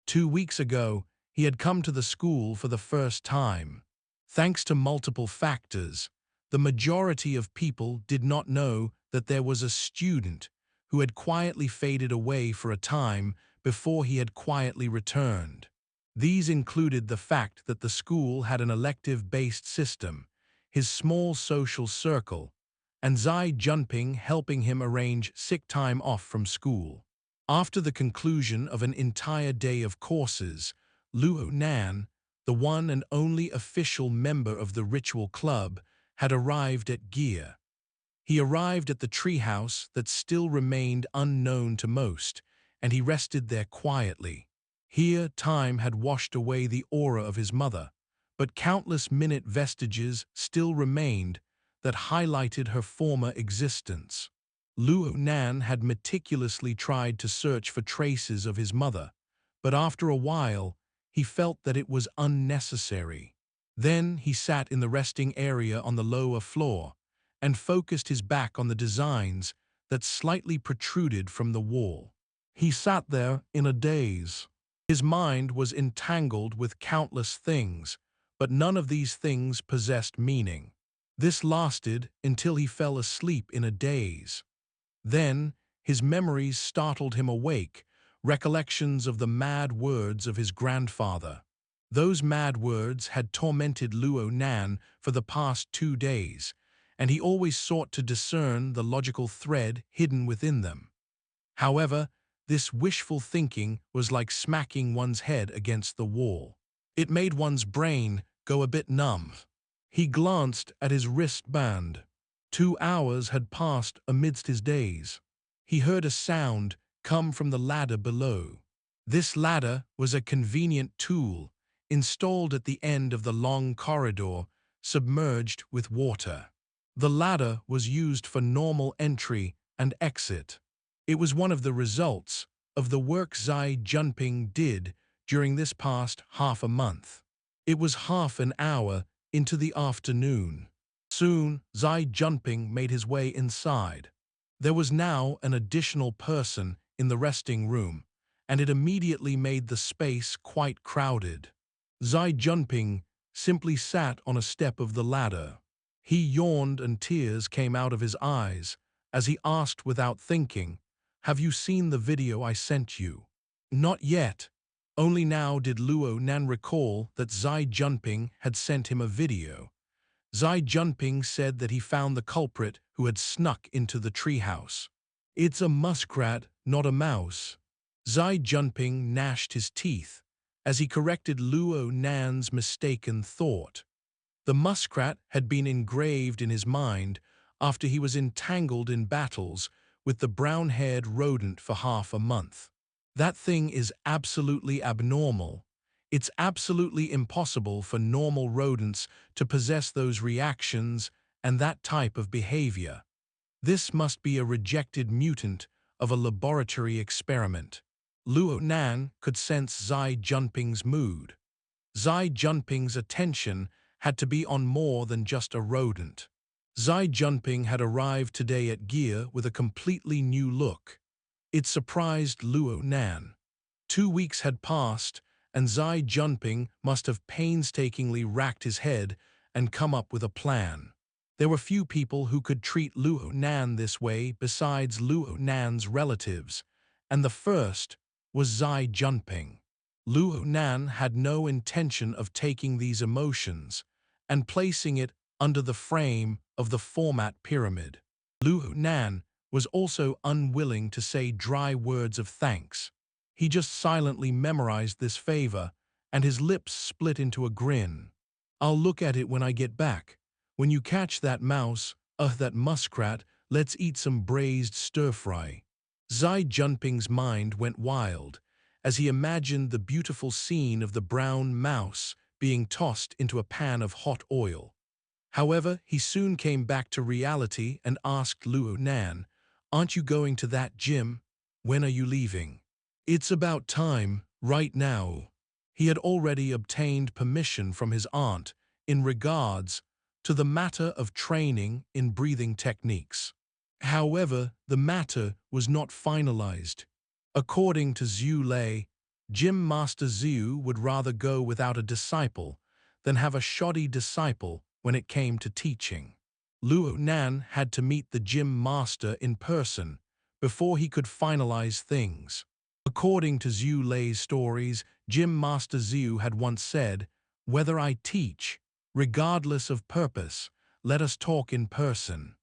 2 weeks ago, he had come to the school for the first time. Thanks to multiple factors, the majority of people did not know that there was a student who had quietly faded away for a time before he had quietly returned. These included the fact that the school had an elective-based system, his small social circle, and Xi Jinping helping him arrange sick time off from school. After the conclusion of an entire day of courses, Luo Nan, the one and only official member of the ritual club, had arrived at Gia. He arrived at the treehouse that still remained unknown to most, and he rested there quietly. Here, time had washed away the aura of his mother, but countless minute vestiges still remained that highlighted her former existence. Luo Nan had meticulously tried to search for traces of his mother, but after a while, he felt that it was unnecessary. Then he sat in the resting area on the lower floor and focused his back on the designs that slightly protruded from the wall. He sat there in a daze. His mind was entangled with countless things, but none of these things possessed meaning. This lasted until he fell asleep in a daze. Then, his memories startled him awake, recollections of the mad words of his grandfather. Those mad words had tormented Luo Nan for the past 2 days, and he always sought to discern the logical thread hidden within them. However, this wishful thinking was like smacking one's head against the wall. It made one's brain go a bit numb. He glanced at his wristband. 2 hours had passed amidst his daze. He heard a sound come from the ladder below. This ladder was a convenient tool installed at the end of the long corridor, submerged with water. The ladder was used for normal entry and exit. It was one of the results of the work Xi Jinping did during this past half a month. It was half an hour into the afternoon. Soon, Xi Jinping made his way inside. There was now an additional person in the resting room, and it immediately made the space quite crowded. Xi Jinping simply sat on a step of the ladder. He yawned and tears came out of his eyes as he asked without thinking, "Have you seen the video I sent you?" Not yet. Only now did Luo Nan recall that Xi Jinping had sent him a video. Xi Jinping said that he found the culprit who had snuck into the treehouse. "It's a muskrat, not a mouse." Xi Jinping gnashed his teeth as he corrected Luo Nan's mistaken thought. The muskrat had been engraved in his mind after he was entangled in battles with the brown-haired rodent for half a month. That thing is absolutely abnormal. It's absolutely impossible for normal rodents to possess those reactions and that type of behavior. This must be a rejected mutant of a laboratory experiment. Luo Nan could sense Xi Jinping's mood. Xi Jinping's attention had to be on more than just a rodent. Xi Jinping had arrived today at Gia with a completely new look. It surprised Luo Nan. 2 weeks had passed, and Xi Jinping must have painstakingly racked his head and come up with a plan. There were few people who could treat Luo Nan this way besides Luo Nan's relatives, and the first was Xi Jinping. Luo Nan had no intention of taking these emotions and placing it under the frame of the format pyramid. Luo Nan was also unwilling to say dry words of thanks. He just silently memorized this favor, and his lips split into a grin. "I'll look at it when I get back. When you catch that mouse, that muskrat, let's eat some braised stir-fry." Xi Jinping's mind went wild as he imagined the beautiful scene of the brown mouse being tossed into a pan of hot oil. However, he soon came back to reality and asked Luo Nan, "Aren't you going to that gym? When are you leaving?" "It's about time, right now." He had already obtained permission from his aunt in regards to the matter of training in breathing techniques. However, the matter was not finalized. According to Xue Lei, Gym Master Xue would rather go without a disciple than have a shoddy disciple when it came to teaching. Luo Nan had to meet the gym master in person before he could finalize things. According to Xue Lei's stories, Gym Master Xue had once said, "Whether I teach, regardless of purpose, let us talk in person."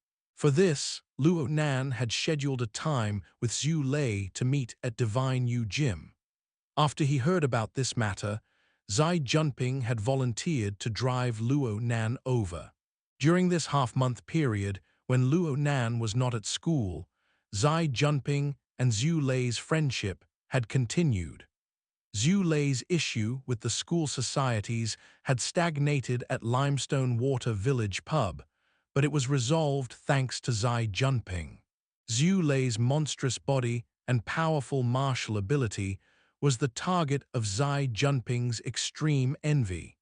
For this, Luo Nan had scheduled a time with Xue Lei to meet at Divine Yu Gym. After he heard about this matter, Xi Jinping had volunteered to drive Luo Nan over. During this half-month period, when Luo Nan was not at school, Xi Jinping and Xue Lei's friendship had continued. Xue Lei's issue with the school societies had stagnated at Limestone Water Village pub, but it was resolved thanks to Xi Jinping. Xue Lei's monstrous body and powerful martial ability was the target of Xi Jinping's extreme envy.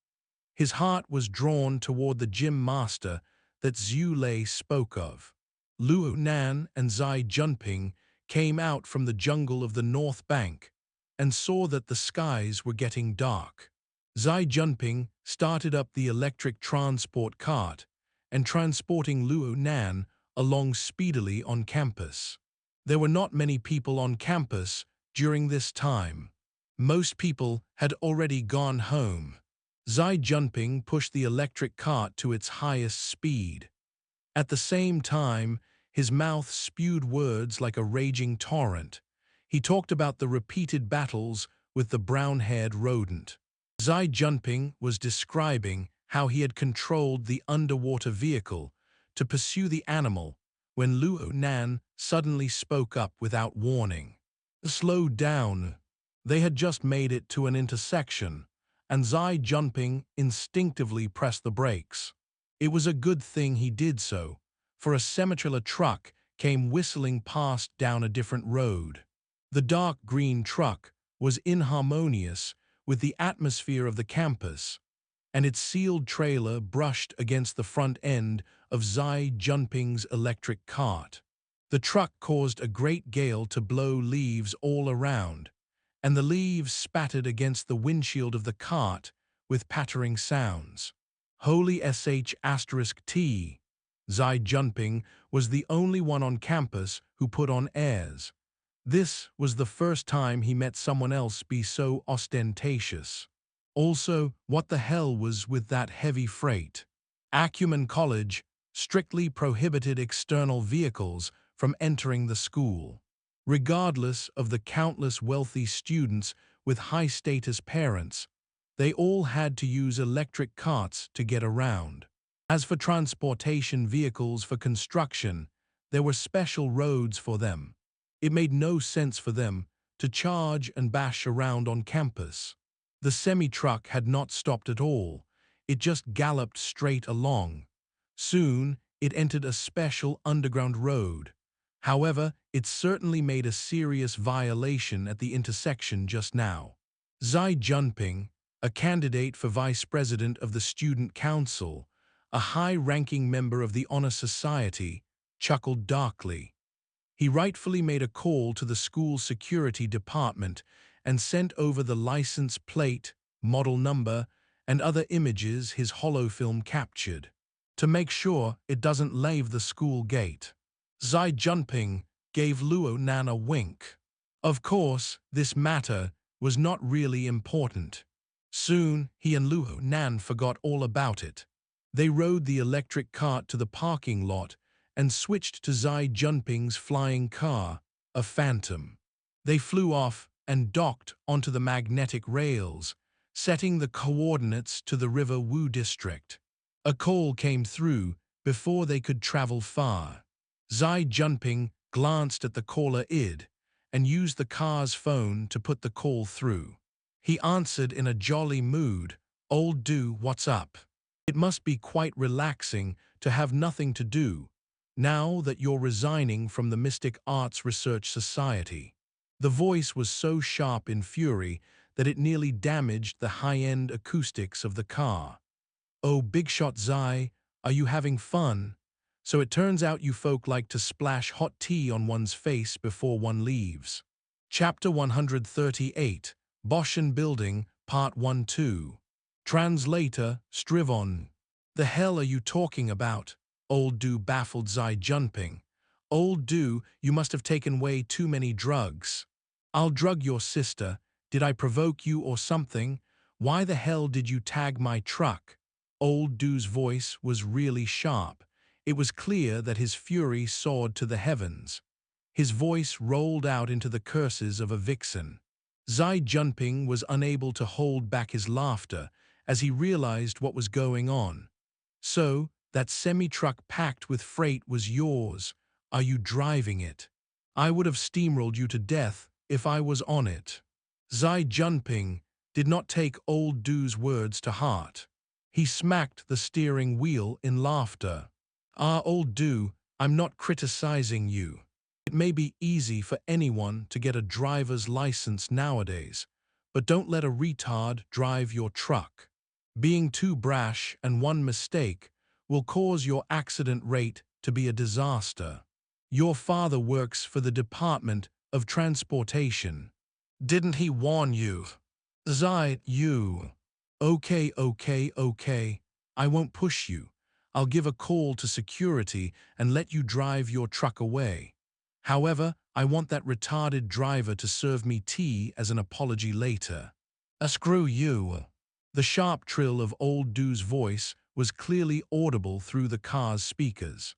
His heart was drawn toward the gym master that Xue Lei spoke of. Luo Nan and Xi Jinping came out from the jungle of the North Bank and saw that the skies were getting dark. Xi Jinping started up the electric transport cart and transporting Luo Nan along speedily on campus. There were not many people on campus during this time. Most people had already gone home. Xi Jinping pushed the electric cart to its highest speed. At the same time, his mouth spewed words like a raging torrent. He talked about the repeated battles with the brown-haired rodent. Xi Jinping was describing how he had controlled the underwater vehicle to pursue the animal when Luo Nan suddenly spoke up without warning. "Slow down." They had just made it to an intersection, and Xi Jinping instinctively pressed the brakes. It was a good thing he did so, for a semi-trailer truck came whistling past down a different road. The dark green truck was inharmonious with the atmosphere of the campus, and its sealed trailer brushed against the front end of Xi Jinping's electric cart. The truck caused a great gale to blow leaves all around, and the leaves spattered against the windshield of the cart with pattering sounds. Holy **T. Xi Jinping was the only one on campus who put on airs. This was the first time he met someone else be so ostentatious. Also, what the hell was with that heavy freight? Acumen College strictly prohibited external vehicles from entering the school. Regardless of the countless wealthy students with high-status parents, they all had to use electric carts to get around. As for transportation vehicles for construction, there were special roads for them. It made no sense for them to charge and bash around on campus. The semi-truck had not stopped at all. It just galloped straight along. Soon, it entered a special underground road. However, it certainly made a serious violation at the intersection just now. Xi Jinping, a candidate for vice president of the Student Council, a high-ranking member of the Honor Society, chuckled darkly. He rightfully made a call to the school security department and sent over the license plate, model number, and other images his holofilm captured, to make sure it doesn't leave the school gate. Xi Jinping gave Luo Nan a wink. Of course, this matter was not really important. Soon, he and Luo Nan forgot all about it. They rode the electric cart to the parking lot and switched to Xi Jinping's flying car, a Phantom. They flew off and docked onto the magnetic rails, setting the coordinates to the River Wu district. A call came through before they could travel far. Xi Jinping glanced at the caller ID and used the car's phone to put the call through. He answered in a jolly mood, "Old do, what's up? It must be quite relaxing to have nothing to do, now that you're resigning from the Mystic Arts Research Society." The voice was so sharp in fury that it nearly damaged the high-end acoustics of the car. "Oh, big shot Xi, are you having fun? So it turns out you folk like to splash hot tea on one's face before one leaves." Chapter 138, Boschen Building, Part 1-2. Translator, Strivon. "The hell are you talking about?" Old Do baffled Xi Jinping. "Old Do, you must have taken way too many drugs." "I'll drug your sister. Did I provoke you or something? Why the hell did you tag my truck?" Old Do's voice was really sharp. It was clear that his fury soared to the heavens. His voice rolled out into the curses of a vixen. Xi Jinping was unable to hold back his laughter as he realized what was going on. So, that semi-truck packed with freight was yours. Are you driving it? I would have steamrolled you to death if I was on it. Xi Jinping did not take old Du's words to heart. He smacked the steering wheel in laughter. Ah, old Du, I'm not criticizing you. It may be easy for anyone to get a driver's license nowadays, but don't let a retard drive your truck. Being too brash and one mistake will cause your accident rate to be a disaster. Your father works for the Department of Transportation. Didn't he warn you? You. Okay. I won't push you. I'll give a call to security and let you drive your truck away. However, I want that retarded driver to serve me tea as an apology later. Screw you. The sharp trill of old Du's voice was clearly audible through the car's speakers.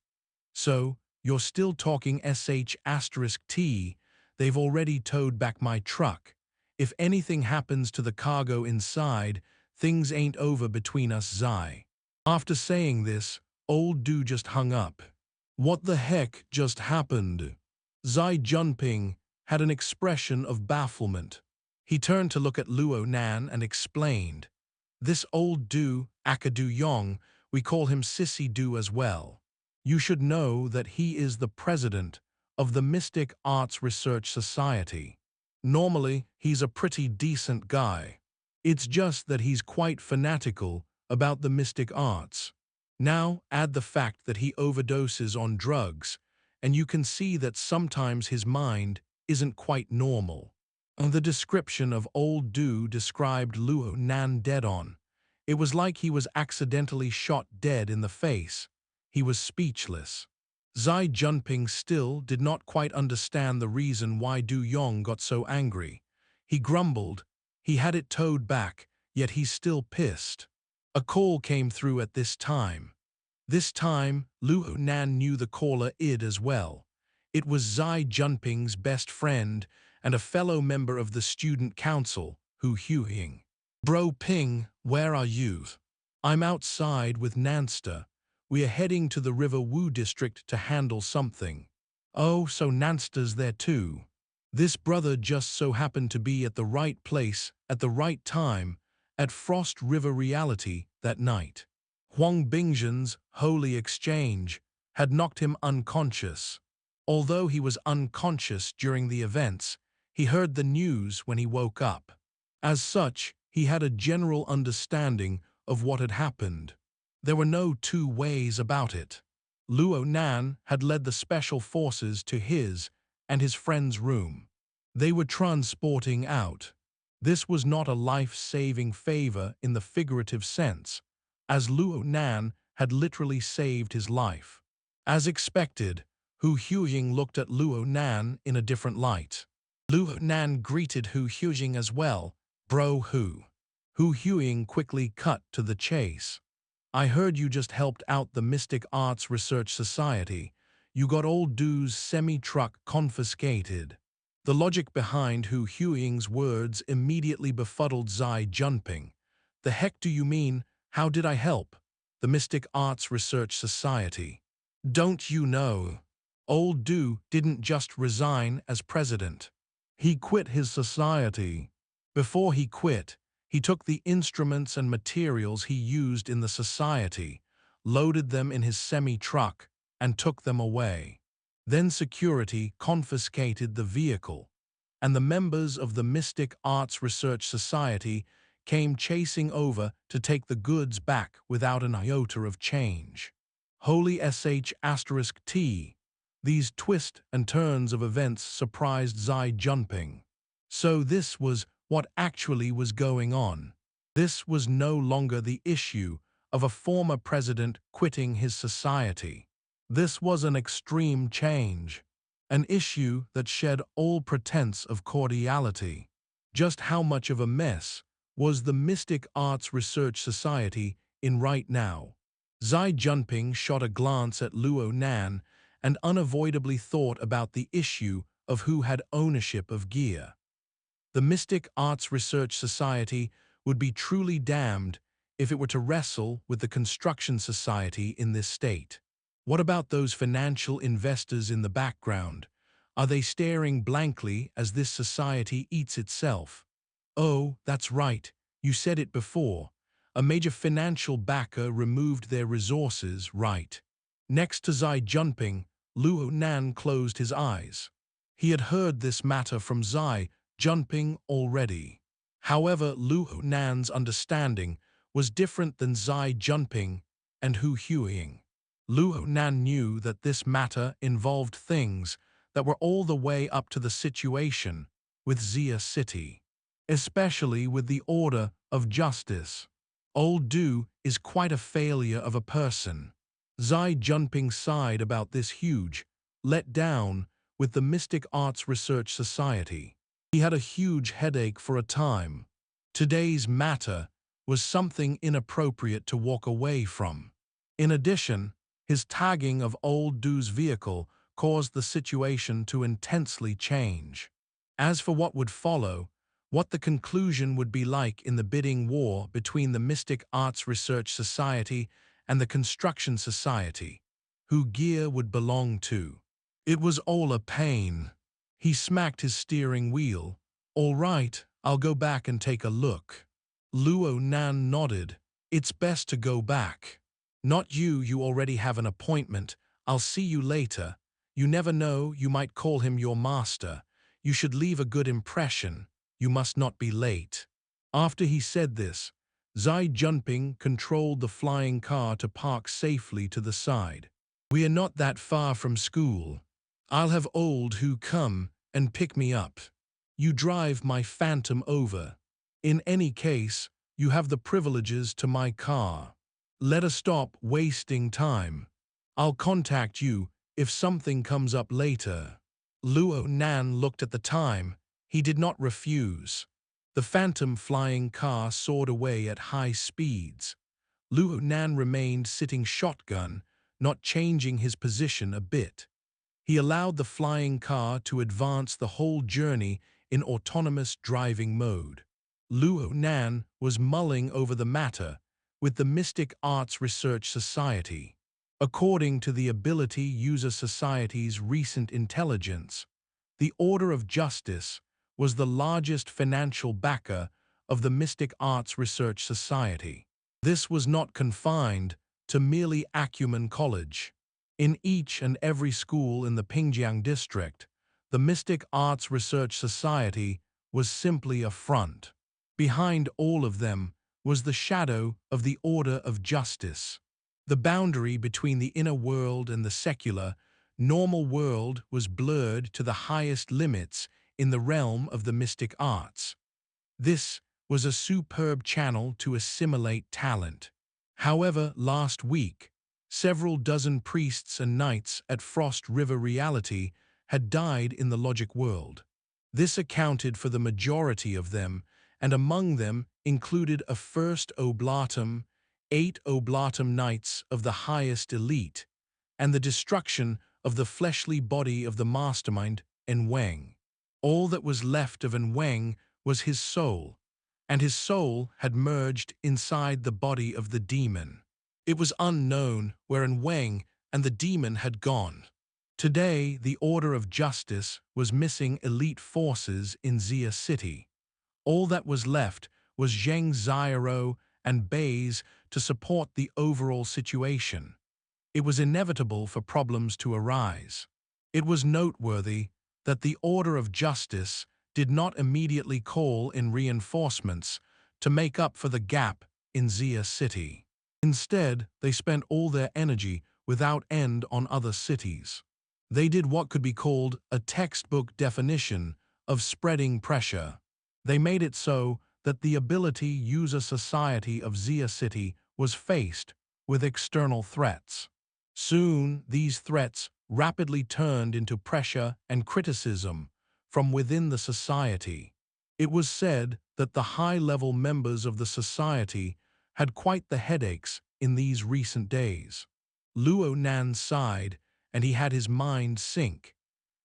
So, you're still talking sh*T, they've already towed back my truck. If anything happens to the cargo inside, things ain't over between us, Xi. After saying this, old Du just hung up. What the heck just happened? Xi Jinping had an expression of bafflement. He turned to look at Luo Nan and explained, "This old Du, Akadu Yong, we call him Sissy Du as well. You should know that he is the president of the Mystic Arts Research Society. Normally, he's a pretty decent guy. It's just that he's quite fanatical about the mystic arts. Now add the fact that he overdoses on drugs, and you can see that sometimes his mind isn't quite normal." The description of old Du described Luo Nan dead on. It was like he was accidentally shot dead in the face. He was speechless. Xi Jinping still did not quite understand the reason why Du Yong got so angry. He grumbled. He had it towed back, yet he's still pissed. A call came through at this time. This time, Luo Nan knew the caller id as well. It was Xi Jinping's best friend and a fellow member of the student council, He Yueyin. "Bro Ping, where are you?" "I'm outside with Nanster. We are heading to the River Wu district to handle something." "Oh, so Nanster's there too." This brother just so happened to be at the right place at the right time at Frost River Reality that night. Huang Bingzhen's holy exchange had knocked him unconscious. Although he was unconscious during the events, he heard the news when he woke up. As such, he had a general understanding of what had happened. There were no two ways about it. Luo Nan had led the special forces to his and his friend's room. They were transporting out. This was not a life-saving favor in the figurative sense, as Luo Nan had literally saved his life. As expected, He Yueyin looked at Luo Nan in a different light. Luo Nan greeted He Yueyin as well. "Bro Hu." He Yueyin quickly cut to the chase. "I heard you just helped out the Mystic Arts Research Society. You got old Du's semi-truck confiscated." The logic behind He Yueying's words immediately befuddled Xi Jinping. "The heck do you mean, how did I help? The Mystic Arts Research Society. Don't you know? Old Du didn't just resign as president. He quit his society. Before he quit, he took the instruments and materials he used in the society, loaded them in his semi-truck, and took them away. Then security confiscated the vehicle, and the members of the Mystic Arts Research Society came chasing over to take the goods back without an iota of change. Holy sh*T. These twists and turns of events surprised Xi Jinping. So this was what actually was going on. This was no longer the issue of a former president quitting his society. This was an extreme change, an issue that shed all pretense of cordiality. Just how much of a mess was the Mystic Arts Research Society in right now? Xi Jinping shot a glance at Luo Nan and unavoidably thought about the issue of who had ownership of gear. The Mystic Arts Research Society would be truly damned if it were to wrestle with the Construction Society in this state. What about those financial investors in the background? Are they staring blankly as this society eats itself? Oh, that's right, you said it before. A major financial backer removed their resources, right? Next to Xi Jinping, Luo Nan closed his eyes. He had heard this matter from Xi Jinping already. However, Luo Nan's understanding was different than Xi Jinping and He Yueyin. Luo Nan knew that this matter involved things that were all the way up to the situation with Xia City, especially with the order of justice. Old Du is quite a failure of a person. Xi Jinping sighed about this huge let down with the Mystic Arts Research Society. He had a huge headache for a time. Today's matter was something inappropriate to walk away from. In addition, his tagging of Old Du's vehicle caused the situation to intensely change. As for what would follow, what the conclusion would be like in the bidding war between the Mystic Arts Research Society and the Construction Society, who gear would belong to. It was all a pain. He smacked his steering wheel. All right, I'll go back and take a look. Luo Nan nodded. It's best to go back. Not you, you already have an appointment. I'll see you later. You never know, you might call him your master. You should leave a good impression. You must not be late. After he said this, Xi Jinping controlled the flying car to park safely to the side. We are not that far from school. I'll have Old Who come and pick me up. You drive my Phantom over. In any case, you have the privileges to my car. Let us stop wasting time. I'll contact you if something comes up later. Luo Nan looked at the time. He did not refuse. The Phantom flying car soared away at high speeds. Luo Nan remained sitting shotgun, not changing his position a bit. He allowed the flying car to advance the whole journey in autonomous driving mode. Luo Nan was mulling over the matter with the Mystic Arts Research Society. According to the Ability User Society's recent intelligence, the Order of Justice was the largest financial backer of the Mystic Arts Research Society. This was not confined to merely Acumen College. In each and every school in the Pingjiang district, the Mystic Arts Research Society was simply a front. Behind all of them was the shadow of the Order of Justice. The boundary between the inner world and the secular, normal world was blurred to the highest limits in the realm of the mystic arts. This was a superb channel to assimilate talent. However, last week, several dozen priests and knights at Frost River Reality had died in the logic world. This accounted for the majority of them, and among them included a first oblatum, 8 oblatum knights of the highest elite, and the destruction of the fleshly body of the mastermind, Wang. All that was left of Wang was his soul, and his soul had merged inside the body of the demon. It was unknown where Wang and the demon had gone. Today, the Order of Justice was missing elite forces in Xia City. All that was left was Zheng Xiaoro and Bai's to support the overall situation. It was inevitable for problems to arise. It was noteworthy that the Order of Justice did not immediately call in reinforcements to make up for the gap in Xia City. Instead, they spent all their energy without end on other cities. They did what could be called a textbook definition of spreading pressure. They made it so that the Ability User Society of Xia City was faced with external threats. Soon, these threats rapidly turned into pressure and criticism from within the society. It was said that the high-level members of the society had quite the headaches in these recent days. Luo Nan sighed, and he had his mind sink.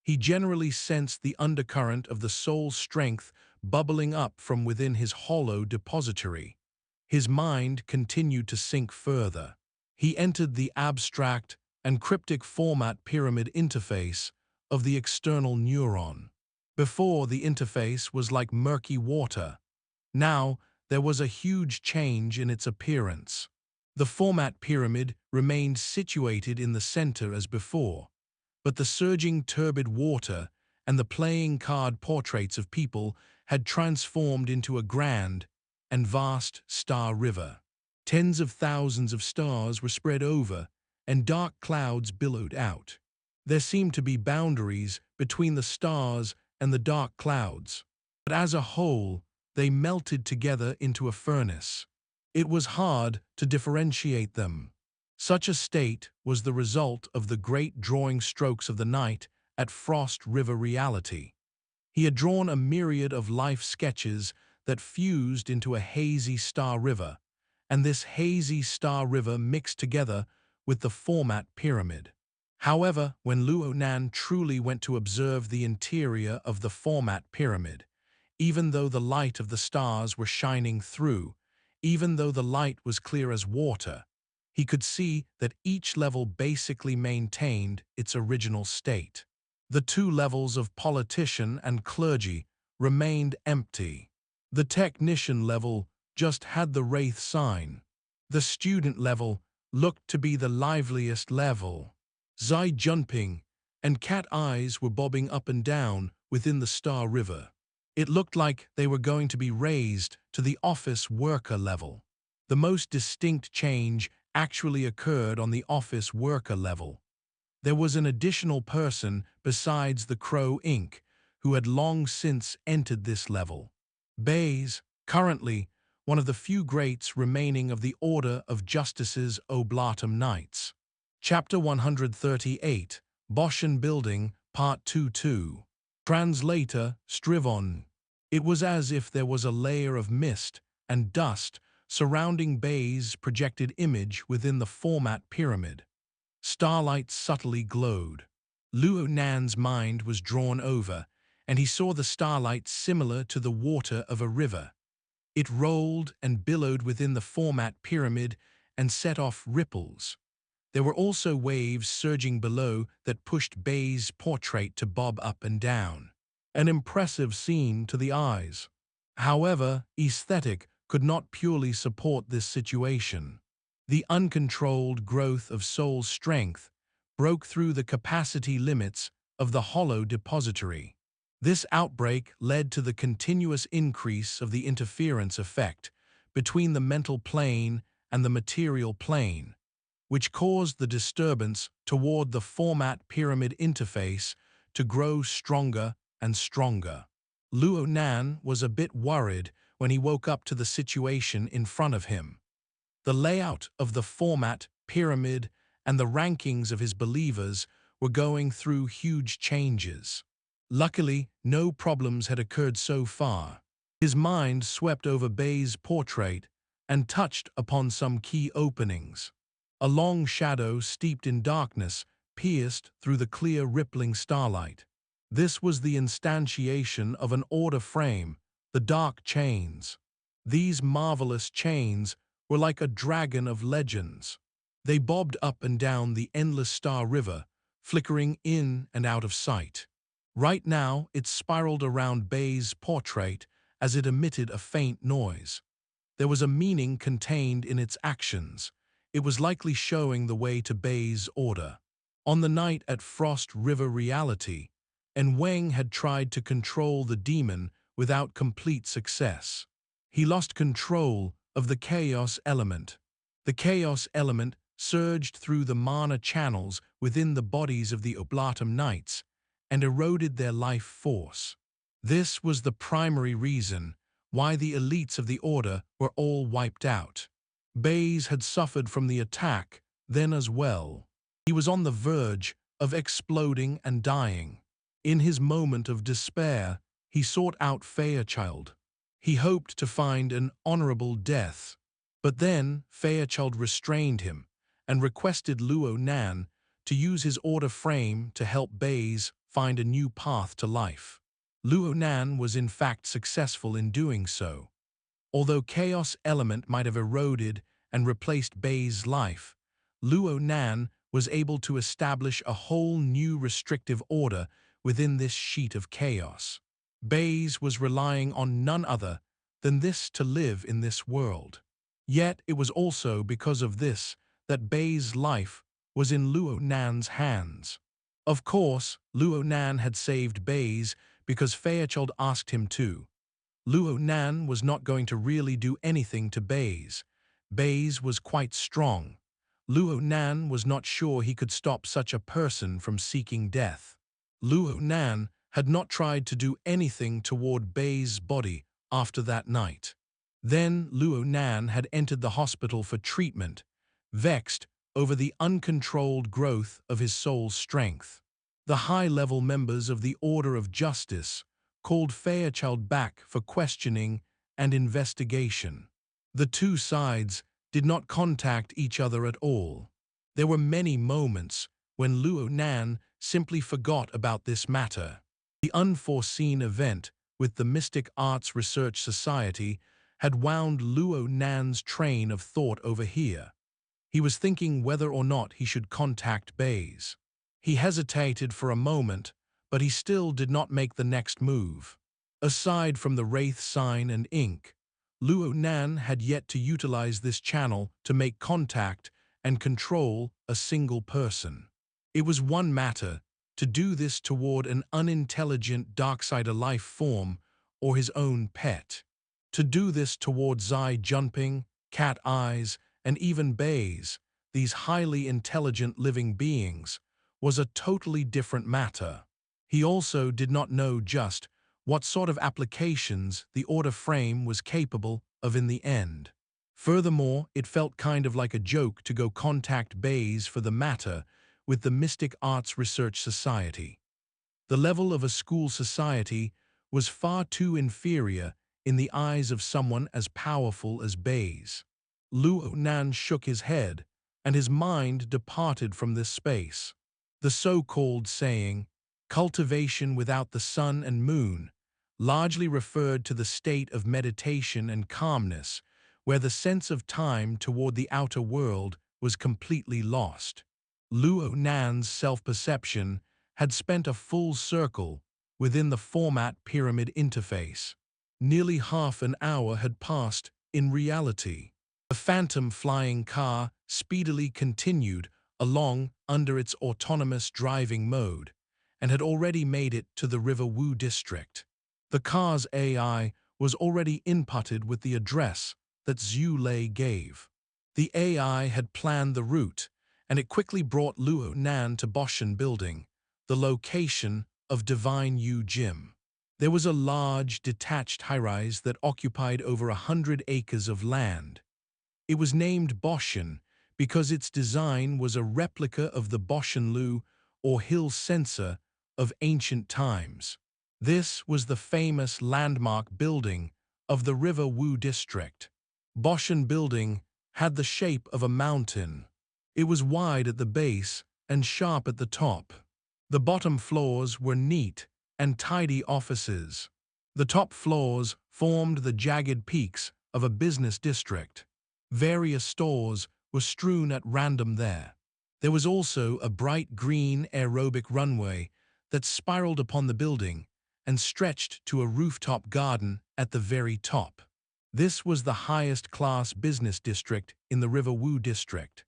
He generally sensed the undercurrent of the soul's strength bubbling up from within his hollow depository. His mind continued to sink further. He entered the abstract and cryptic format pyramid interface of the external neuron. Before, the interface was like murky water. Now, there was a huge change in its appearance. The format pyramid remained situated in the center as before, but the surging turbid water and the playing card portraits of people had transformed into a grand and vast star river. Tens of thousands of stars were spread over, and dark clouds billowed out. There seemed to be boundaries between the stars and the dark clouds, but as a whole, they melted together into a furnace. It was hard to differentiate them. Such a state was the result of the great drawing strokes of the night at Frost River Reality. He had drawn a myriad of life sketches that fused into a hazy star river, and this hazy star river mixed together with the format pyramid. However, when Luo Nan truly went to observe the interior of the format pyramid, even though the light of the stars were shining through, even though the light was clear as water, he could see that each level basically maintained its original state. The two levels of politician and clergy remained empty. The technician level just had the wraith sign. The student level looked to be the liveliest level. Xi Junping and Cat Eyes were bobbing up and down within the Star River. It looked like they were going to be raised to the office worker level. The most distinct change actually occurred on the office worker level. There was an additional person besides the Crow Inc. who had long since entered this level. Bai's, currently one of the few greats remaining of the Order of Justice's Oblatum Knights. Chapter 138, Boshan Building, Part 2-2. Translator, Strivon. It was as if there was a layer of mist and dust surrounding Bai's projected image within the format pyramid. Starlight subtly glowed. Luo Nan's mind was drawn over, and he saw the starlight similar to the water of a river. It rolled and billowed within the format pyramid and set off ripples. There were also waves surging below that pushed Bai's portrait to bob up and down. An impressive scene to the eyes. However, aesthetic could not purely support this situation. The uncontrolled growth of soul's strength broke through the capacity limits of the hollow depository. This outbreak led to the continuous increase of the interference effect between the mental plane and the material plane, which caused the disturbance toward the format pyramid interface to grow stronger and stronger. Luo Nan was a bit worried when he woke up to the situation in front of him. The layout of the format pyramid and the rankings of his believers were going through huge changes. Luckily, no problems had occurred so far. His mind swept over Bai's portrait and touched upon some key openings. A long shadow steeped in darkness pierced through the clear rippling starlight. This was the instantiation of an order frame, the dark chains. These marvelous chains were like a dragon of legends. They bobbed up and down the endless star river, flickering in and out of sight. Right now, it spiraled around Bai's portrait as it emitted a faint noise. There was a meaning contained in its actions. It was likely showing the way to Bai's order. On the night at Frost River Reality, Wang had tried to control the demon without complete success. He lost control of the chaos element. The chaos element surged through the mana channels within the bodies of the Oblatum Knights and eroded their life force. This was the primary reason why the elites of the Order were all wiped out. Bai's had suffered from the attack then as well. He was on the verge of exploding and dying. In his moment of despair, he sought out Fairchild. He hoped to find an honorable death. But then Fairchild restrained him and requested Luo Nan to use his order frame to help Bai's find a new path to life. Luo Nan was in fact successful in doing so. Although chaos element might have eroded and replaced Bai's life, Luo Nan was able to establish a whole new restrictive order within this sheet of chaos. Bai's was relying on none other than this to live in this world. Yet it was also because of this that Bai's life was in Luo Nan's hands. Of course, Luo Nan had saved Bai's because Fairchild asked him to. Luo Nan was not going to really do anything to Bai's. Bai's was quite strong. Luo Nan was not sure he could stop such a person from seeking death. Luo Nan had not tried to do anything toward Bai's body after that night. Then Luo Nan had entered the hospital for treatment, vexed over the uncontrolled growth of his soul's strength. The high-level members of the Order of Justice called Fairchild back for questioning and investigation. The two sides did not contact each other at all. There were many moments when Luo Nan simply forgot about this matter. The unforeseen event with the Mystic Arts Research Society had wound Luo Nan's train of thought over here. He was thinking whether or not he should contact Bai's. He hesitated for a moment, but he still did not make the next move. Aside from the Wraith sign and ink, Luo Nan had yet to utilize this channel to make contact and control a single person. It was one matter to do this toward an unintelligent Darksider life form or his own pet. To do this toward Zai Junping, Cat Eyes, and even Bai's, these highly intelligent living beings, was a totally different matter. He also did not know just what sort of applications the order frame was capable of in the end. Furthermore, it felt kind of like a joke to go contact Bai's for the matter with the Mystic Arts Research Society. The level of a school society was far too inferior in the eyes of someone as powerful as Bai's. Luo Nan shook his head, and his mind departed from this space. The so-called saying, cultivation without the sun and moon, largely referred to the state of meditation and calmness, where the sense of time toward the outer world was completely lost. Luo Nan's self-perception had spent a full circle within the format pyramid interface. Nearly half an hour had passed in reality. The phantom flying car speedily continued along under its autonomous driving mode and had already made it to the River Wu district. The car's AI was already inputted with the address that Xue Lei gave. The AI had planned the route, and it quickly brought Luo Nan to Boshan Building, the location of Divine Yu Gym. There was a large, detached high-rise that occupied over 100 acres of land. It was named Boshan because its design was a replica of the Boshanlu, or hill censer, of ancient times. This was the famous landmark building of the River Wu district. Boshan Building had the shape of a mountain. It was wide at the base and sharp at the top. The bottom floors were neat and tidy offices. The top floors formed the jagged peaks of a business district. Various stores were strewn at random there. There was also a bright green aerobic runway that spiraled upon the building and stretched to a rooftop garden at the very top. This was the highest-class business district in the River Wu district.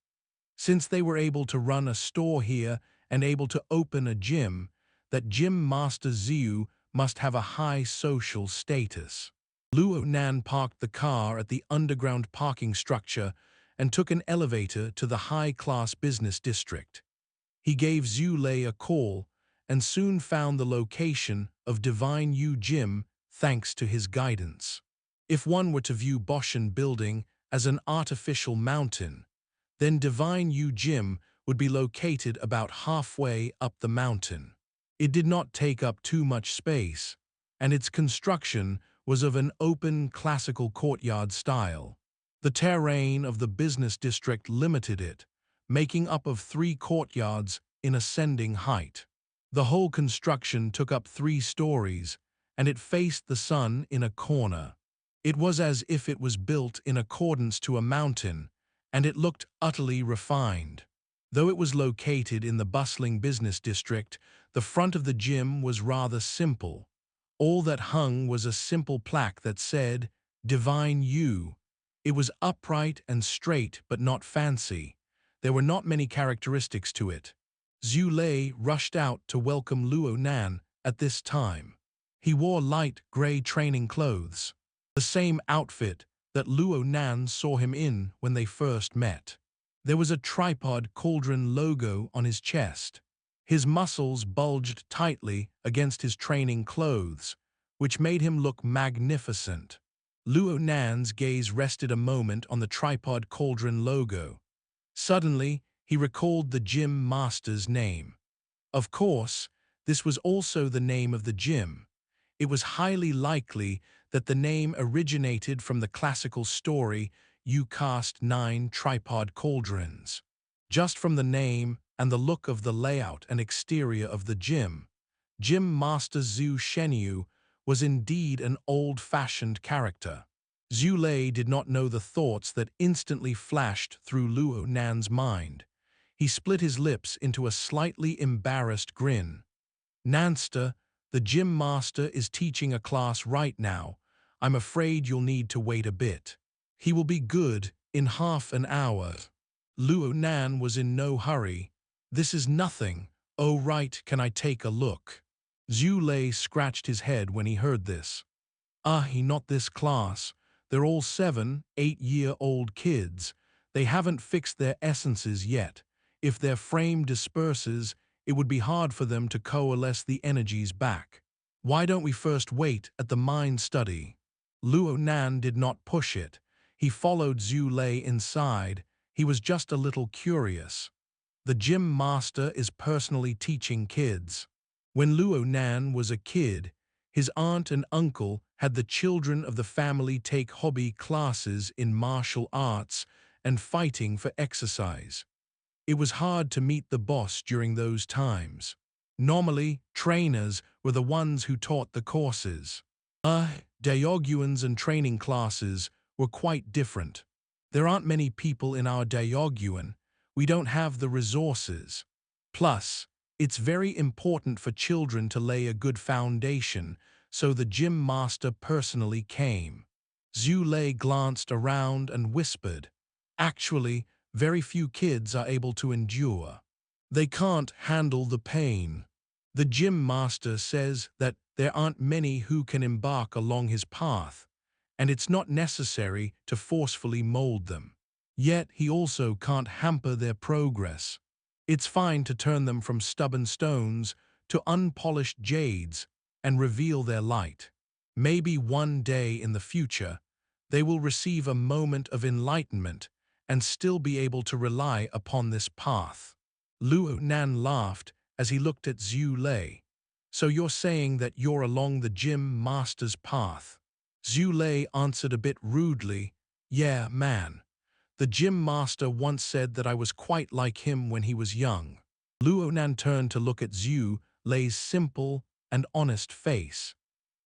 Since they were able to run a store here and able to open a gym, that Gym Master Ziyu must have a high social status. Luo Nan parked the car at the underground parking structure and took an elevator to the high-class business district. He gave Xue Lei a call and soon found the location of Divine Yu Gym thanks to his guidance. If one were to view Boshan Building as an artificial mountain, then Divine Yu Gym would be located about halfway up the mountain. It did not take up too much space, and its construction was of an open classical courtyard style. The terrain of the business district limited it, making up of 3 courtyards in ascending height. The whole construction took up 3 stories, and it faced the sun in a corner. It was as if it was built in accordance to a mountain, and it looked utterly refined. Though it was located in the bustling business district, the front of the gym was rather simple. All that hung was a simple plaque that said, "Divine You." It was upright and straight but not fancy. There were not many characteristics to it. Xue Lei rushed out to welcome Luo Nan at this time. He wore light gray training clothes, the same outfit that Luo Nan saw him in when they first met. There was a tripod cauldron logo on his chest. His muscles bulged tightly against his training clothes, which made him look magnificent. Luo Nan's gaze rested a moment on the tripod cauldron logo. Suddenly, he recalled the gym master's name. Of course, this was also the name of the gym. It was highly likely that the name originated from the classical story "You Cast 9 Tripod Cauldrons." Just from the name and the look of the layout and exterior of the gym, Gym Master Xu Shenyu was indeed an old-fashioned character. Xue Lei did not know the thoughts that instantly flashed through Luo Nan's mind. He split his lips into a slightly embarrassed grin. "Nanster, the gym master is teaching a class right now. I'm afraid you'll need to wait a bit. He will be good in half an hour." Luo Nan was in no hurry. "This is nothing. Oh right, can I take a look?" Xue Lei scratched his head when he heard this. Not this class. They're all 7, 8-year-old kids. They haven't fixed their essences yet. If their frame disperses, it would be hard for them to coalesce the energies back. Why don't we first wait at the mind study?" Luo Nan did not push it. He followed Xue Lei inside. He was just a little curious. The gym master is personally teaching kids. When Luo Nan was a kid, his aunt and uncle had the children of the family take hobby classes in martial arts and fighting for exercise. It was hard to meet the boss during those times. Normally, trainers were the ones who taught the courses. Daoguans and training classes were quite different. There aren't many people in our Daoguan. We don't have the resources. Plus, it's very important for children to lay a good foundation, so the gym master personally came. Xue Lei glanced around and whispered, "Actually, very few kids are able to endure. They can't handle the pain. The gym master says that there aren't many who can embark along his path, and it's not necessary to forcefully mold them. Yet he also can't hamper their progress. It's fine to turn them from stubborn stones to unpolished jades and reveal their light. Maybe one day in the future, they will receive a moment of enlightenment and still be able to rely upon this path." Luo Nan laughed as he looked at Xue Lei. "So you're saying that you're along the gym master's path?" Xue Lei answered a bit rudely, "Yeah, man. The gym master once said that I was quite like him when he was young." Luo Nan turned to look at Xue Lei's simple and honest face.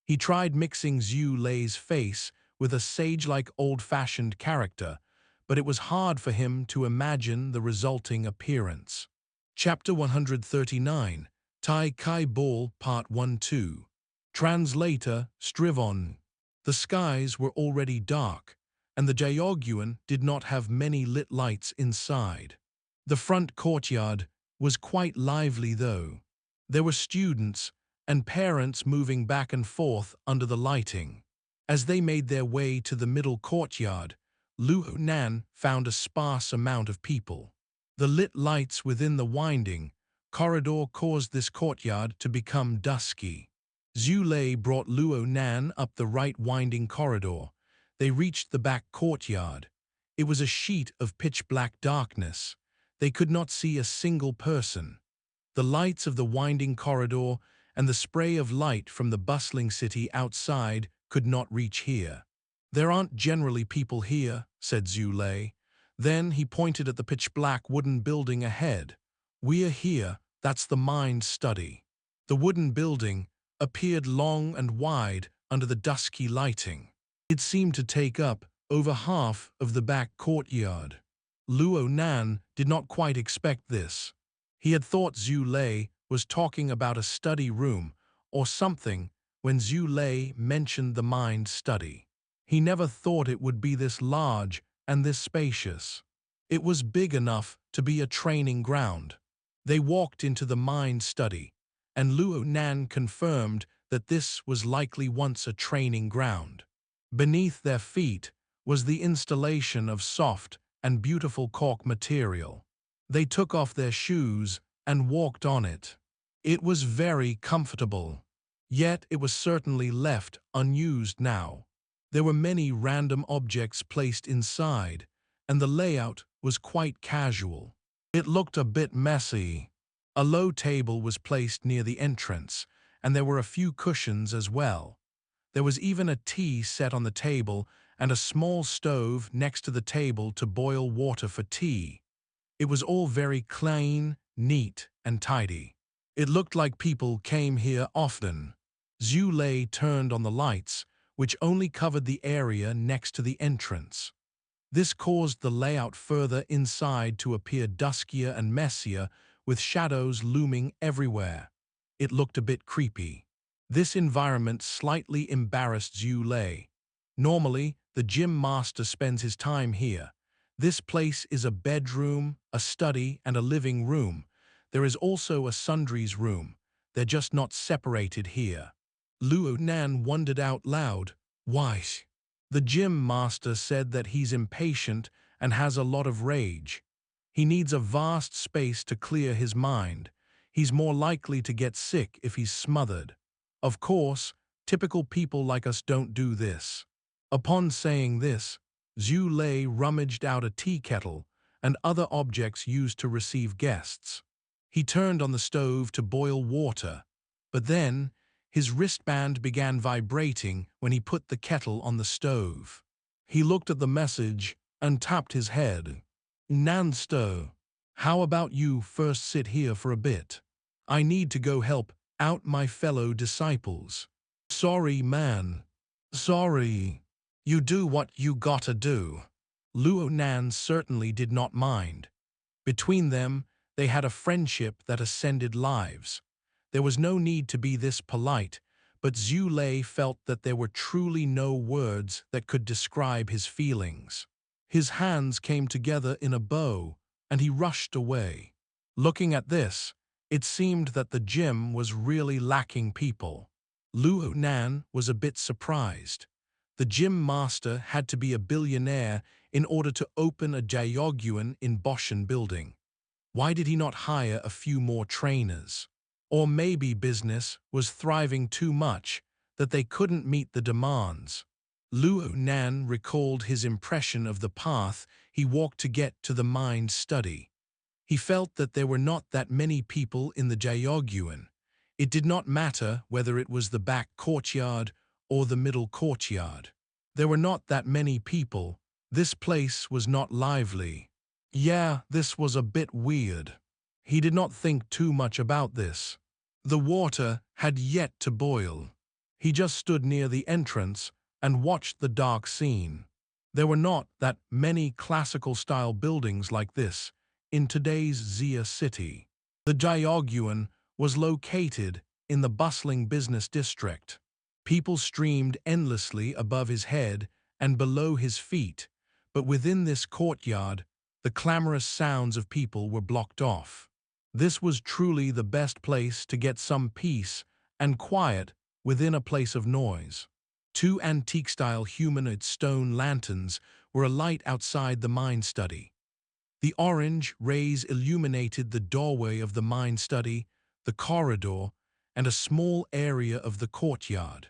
He tried mixing Xue Lei's face with a sage-like old-fashioned character, but it was hard for him to imagine the resulting appearance. Chapter 139, Tai Kai Ball Part 1-2. Translator Strivon. The skies were already dark, and the Daoguan did not have many lit lights inside. The front courtyard was quite lively though. There were students and parents moving back and forth under the lighting. As they made their way to the middle courtyard, Luo Nan found a sparse amount of people. The lit lights within the winding corridor caused this courtyard to become dusky. Xue Lei brought Luo Nan up the right winding corridor. They reached the back courtyard. It was a sheet of pitch-black darkness. They could not see a single person. The lights of the winding corridor and the spray of light from the bustling city outside could not reach here. "There aren't generally people here," said Xue Lei. Then he pointed at the pitch-black wooden building ahead. "We're here, that's the mind study." The wooden building appeared long and wide under the dusky lighting. It seemed to take up over half of the back courtyard. Luo Nan did not quite expect this. He had thought Xue Lei was talking about a study room or something when Xue Lei mentioned the mind study. He never thought it would be this large and this spacious. It was big enough to be a training ground. They walked into the mind study, and Luo Nan confirmed that this was likely once a training ground. Beneath their feet was the installation of soft and beautiful cork material. They took off their shoes and walked on it. It was very comfortable, yet it was certainly left unused now. There were many random objects placed inside, and the layout was quite casual. It looked a bit messy. A low table was placed near the entrance, and there were a few cushions as well. There was even a tea set on the table and a small stove next to the table to boil water for tea. It was all very clean, neat, and tidy. It looked like people came here often. Xue Lei turned on the lights, which only covered the area next to the entrance. This caused the layout further inside to appear duskier and messier, with shadows looming everywhere. It looked a bit creepy. This environment slightly embarrassed Xue Lei. Normally, the gym master spends his time here. This place is a bedroom, a study, and a living room. There is also a sundries room. They're just not separated here. Luo Nan wondered out loud, "Why?" The gym master said that he's impatient and has a lot of rage. He needs a vast space to clear his mind. He's more likely to get sick if he's smothered. Of course, typical people like us don't do this. Upon saying this, Xue Lei rummaged out a tea kettle and other objects used to receive guests. He turned on the stove to boil water, but then his wristband began vibrating when he put the kettle on the stove. He looked at the message and tapped his head. "Nansto, how about you first sit here for a bit? I need to go help out my fellow disciples." "Sorry, man. Sorry. You do what you gotta do." Luo Nan certainly did not mind. Between them, they had a friendship that ascended lives. There was no need to be this polite, but Xue Lei felt that there were truly no words that could describe his feelings. His hands came together in a bow, and he rushed away. Looking at this, it seemed that the gym was really lacking people. Luo Nan was a bit surprised. The gym master had to be a billionaire in order to open a Jiaogyuan in Boshan building. Why did he not hire a few more trainers? Or maybe business was thriving too much that they couldn't meet the demands. Luo Nan recalled his impression of the path he walked to get to the mind study. He felt that there were not that many people in the Jiaogyuan. It did not matter whether it was the back courtyard or the middle courtyard. There were not that many people. This place was not lively. Yeah, this was a bit weird. He did not think too much about this. The water had yet to boil. He just stood near the entrance and watched the dark scene. There were not that many classical-style buildings like this in today's Xia city. The Jiaogyuan was located in the bustling business district. People streamed endlessly above his head and below his feet, but within this courtyard, the clamorous sounds of people were blocked off. This was truly the best place to get some peace and quiet within a place of noise. Two antique-style humanoid stone lanterns were alight outside the mind study. The orange rays illuminated the doorway of the mind study, the corridor, and a small area of the courtyard.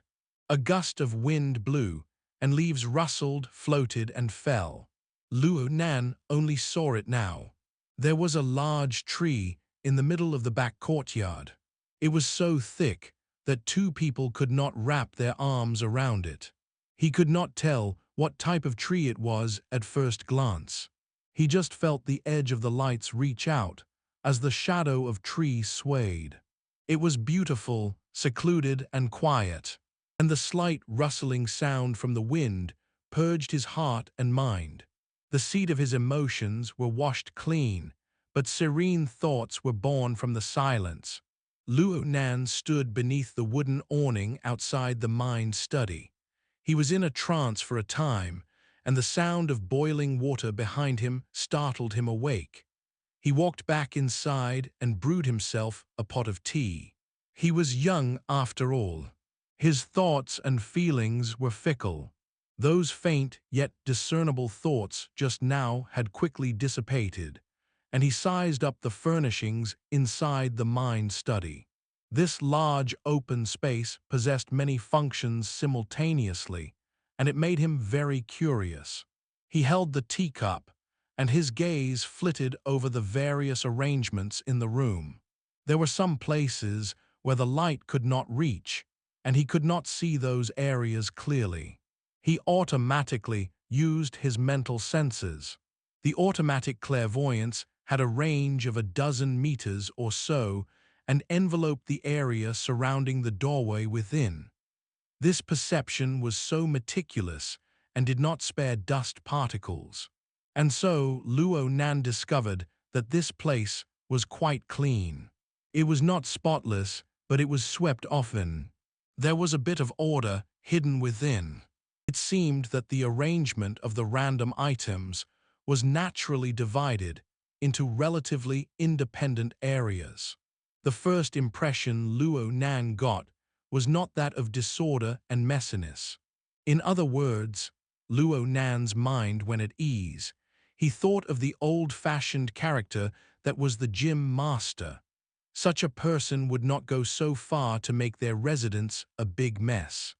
A gust of wind blew, and leaves rustled, floated, and fell. Luo Nan only saw it now. There was a large tree in the middle of the back courtyard. It was so thick that two people could not wrap their arms around it. He could not tell what type of tree it was at first glance. He just felt the edge of the lights reach out as the shadow of tree swayed. It was beautiful, secluded, and quiet, and the slight rustling sound from the wind purged his heart and mind. The seat of his emotions were washed clean, but serene thoughts were born from the silence. Luo Nan stood beneath the wooden awning outside the mind study. He was in a trance for a time, and the sound of boiling water behind him startled him awake. He walked back inside and brewed himself a pot of tea. He was young after all. His thoughts and feelings were fickle. Those faint yet discernible thoughts just now had quickly dissipated, and he sized up the furnishings inside the mind study. This large open space possessed many functions simultaneously, and it made him very curious. He held the teacup, and his gaze flitted over the various arrangements in the room. There were some places where the light could not reach, and he could not see those areas clearly. He automatically used his mental senses. The automatic clairvoyance had a range of 12 meters or so and enveloped the area surrounding the doorway within. This perception was so meticulous and did not spare dust particles. And so Luo Nan discovered that this place was quite clean. It was not spotless, but it was swept often. There was a bit of order hidden within. It seemed that the arrangement of the random items was naturally divided into relatively independent areas. The first impression Luo Nan got was not that of disorder and messiness. In other words, Luo Nan's mind went at ease. He thought of the old-fashioned character that was the gym master. Such a person would not go so far to make their residence a big mess.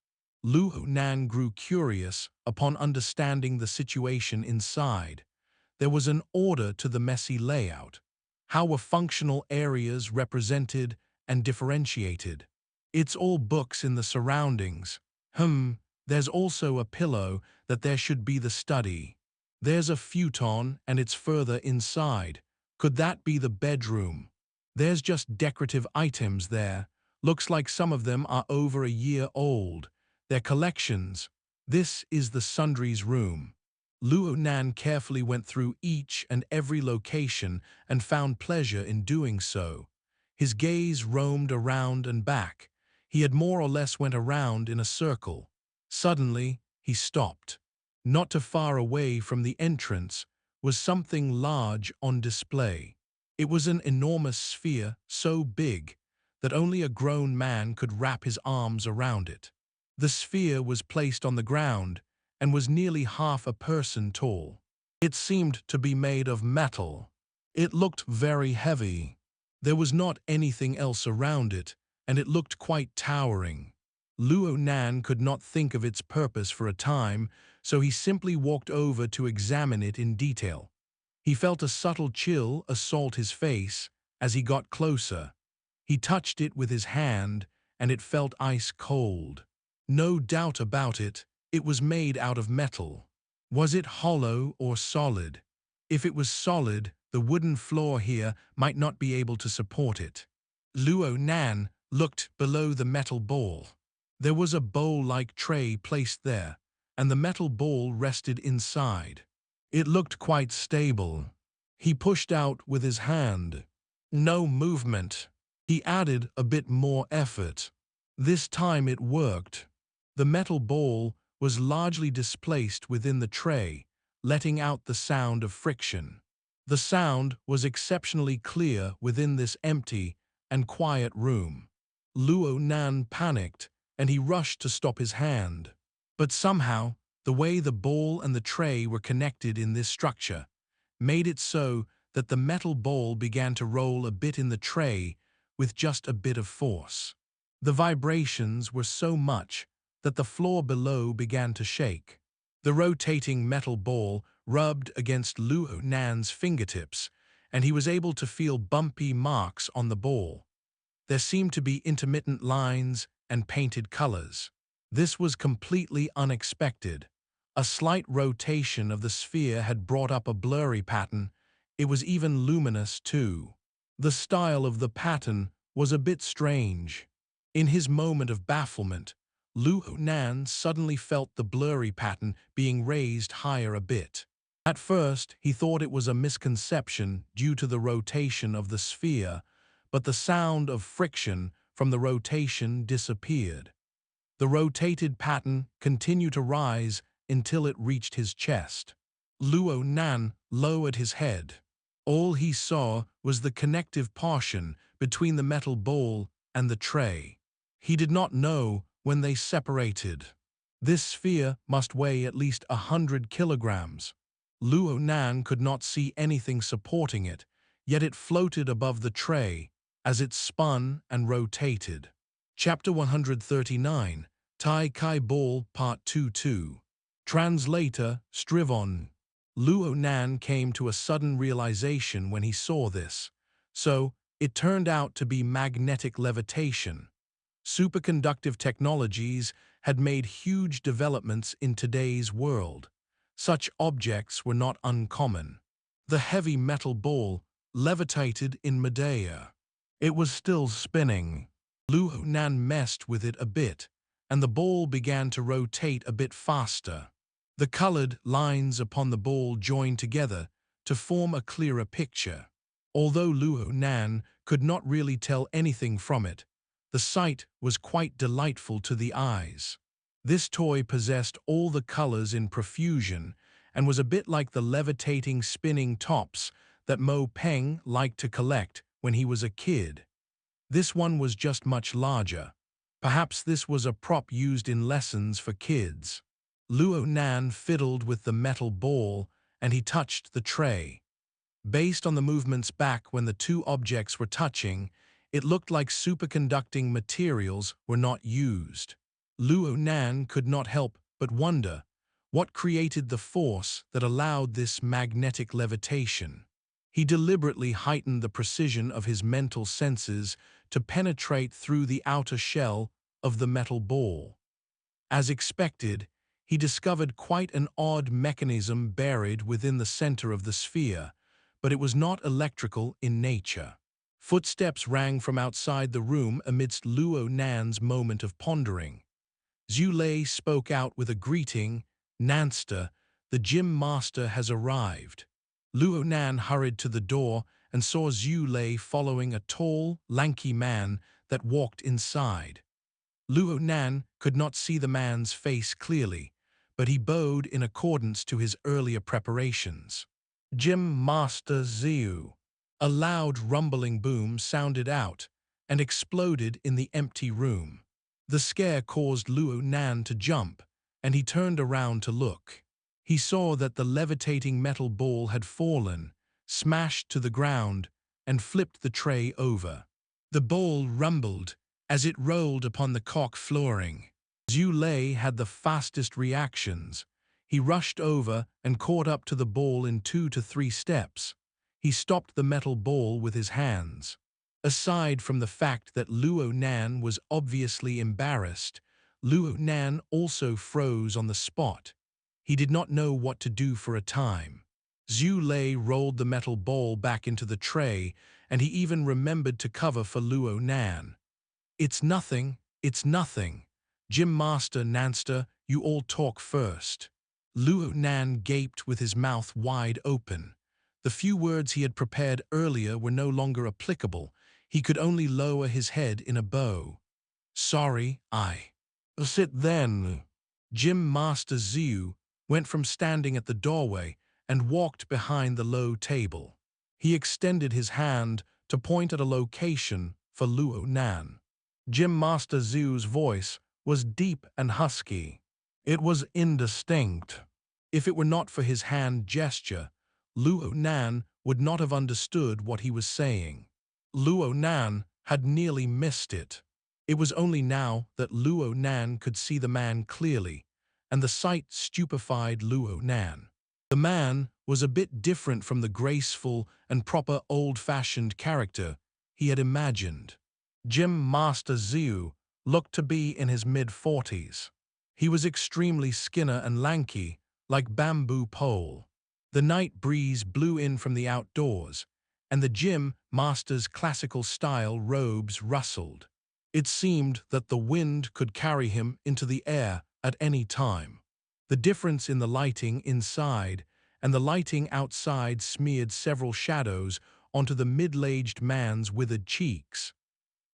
Luo Nan grew curious upon understanding the situation inside. There was an order to the messy layout. How were functional areas represented and differentiated? It's all books in the surroundings. There's also a pillow that there should be the study. There's a futon and it's further inside. Could that be the bedroom? There's just decorative items there. Looks like some of them are over a year old. They're collections. This is the sundries room. Luo Nan carefully went through each and every location and found pleasure in doing so. His gaze roamed around and back. He had more or less went around in a circle. Suddenly, he stopped. Not too far away from the entrance was something large on display. It was an enormous sphere so big that only a grown man could wrap his arms around it. The sphere was placed on the ground and was nearly half a person tall. It seemed to be made of metal. It looked very heavy. There was not anything else around it, and it looked quite towering. Luo Nan could not think of its purpose for a time, so he simply walked over to examine it in detail. He felt a subtle chill assault his face as he got closer. He touched it with his hand, and it felt ice cold. No doubt about it, it was made out of metal. Was it hollow or solid? If it was solid, the wooden floor here might not be able to support it. Luo Nan looked below the metal ball. There was a bowl-like tray placed there, and the metal ball rested inside. It looked quite stable. He pushed out with his hand. No movement. He added a bit more effort. This time it worked. The metal ball was largely displaced within the tray, letting out the sound of friction. The sound was exceptionally clear within this empty and quiet room. Luo Nan panicked, and he rushed to stop his hand. But somehow, the way the ball and the tray were connected in this structure made it so that the metal ball began to roll a bit in the tray with just a bit of force. The vibrations were so much that the floor below began to shake. The rotating metal ball rubbed against Luo Nan's fingertips, and he was able to feel bumpy marks on the ball. There seemed to be intermittent lines and painted colors. This was completely unexpected. A slight rotation of the sphere had brought up a blurry pattern. It was even luminous, too. The style of the pattern was a bit strange. In his moment of bafflement, Luo Nan suddenly felt the blurry pattern being raised higher a bit. At first, he thought it was a misconception due to the rotation of the sphere, but the sound of friction from the rotation disappeared. The rotated pattern continued to rise until it reached his chest. Luo Nan lowered his head. All he saw was the connective portion between the metal bowl and the tray. He did not know when they separated. This sphere must weigh at least 100 kilograms. Luo Nan could not see anything supporting it, yet it floated above the tray as it spun and rotated. Chapter 139, Tai Kai Ball Part 22. Translator, Strivon. Luo Nan came to a sudden realization when he saw this. So, it turned out to be magnetic levitation. Superconductive technologies had made huge developments in today's world. Such objects were not uncommon. The heavy metal ball levitated in midair. It was still spinning. Luo Nan messed with it a bit, and the ball began to rotate a bit faster. The colored lines upon the ball joined together to form a clearer picture. Although Luo Nan could not really tell anything from it, the sight was quite delightful to the eyes. This toy possessed all the colors in profusion and was a bit like the levitating spinning tops that Mo Peng liked to collect when he was a kid. This one was just much larger. Perhaps this was a prop used in lessons for kids. Luo Nan fiddled with the metal ball and he touched the tray. Based on the movements back when the two objects were touching, it looked like superconducting materials were not used. Luo Nan could not help but wonder what created the force that allowed this magnetic levitation. He deliberately heightened the precision of his mental senses to penetrate through the outer shell of the metal ball. As expected, he discovered quite an odd mechanism buried within the center of the sphere, but it was not electrical in nature. Footsteps rang from outside the room amidst Luo Nan's moment of pondering. Xue Lei spoke out with a greeting, "Nanster, the gym master has arrived." Luo Nan hurried to the door and saw Xue Lei following a tall, lanky man that walked inside. Luo Nan could not see the man's face clearly, but he bowed in accordance to his earlier preparations. "Gym Master Xiu." A loud rumbling boom sounded out and exploded in the empty room. The scare caused Luo Nan to jump, and he turned around to look. He saw that the levitating metal ball had fallen, smashed to the ground, and flipped the tray over. The ball rumbled as it rolled upon the cork flooring. Xue Lei had the fastest reactions. He rushed over and caught up to the ball in 2 to 3 steps. He stopped the metal ball with his hands. Aside from the fact that Luo Nan was obviously embarrassed, Luo Nan also froze on the spot. He did not know what to do for a time. Xue Lei rolled the metal ball back into the tray, and he even remembered to cover for Luo Nan. "It's nothing, it's nothing. Gym Master Nanster, you all talk first." Luo Nan gaped with his mouth wide open. The few words he had prepared earlier were no longer applicable. He could only lower his head in a bow. "Sorry, I." "Sit then." Gym Master Xiu went from standing at the doorway and walked behind the low table. He extended his hand to point at a location for Luo Nan. Gym Master Xiu's voice was deep and husky. It was indistinct. If it were not for his hand gesture, Luo Nan would not have understood what he was saying. Luo Nan had nearly missed it. It was only now that Luo Nan could see the man clearly, and the sight stupefied Luo Nan. The man was a bit different from the graceful and proper old-fashioned character he had imagined. Gym Master Xiu looked to be in his mid-40s. He was extremely skinny and lanky, like bamboo pole. The night breeze blew in from the outdoors, and the gym master's classical-style robes rustled. It seemed that the wind could carry him into the air at any time. The difference in the lighting inside and the lighting outside smeared several shadows onto the middle-aged man's withered cheeks.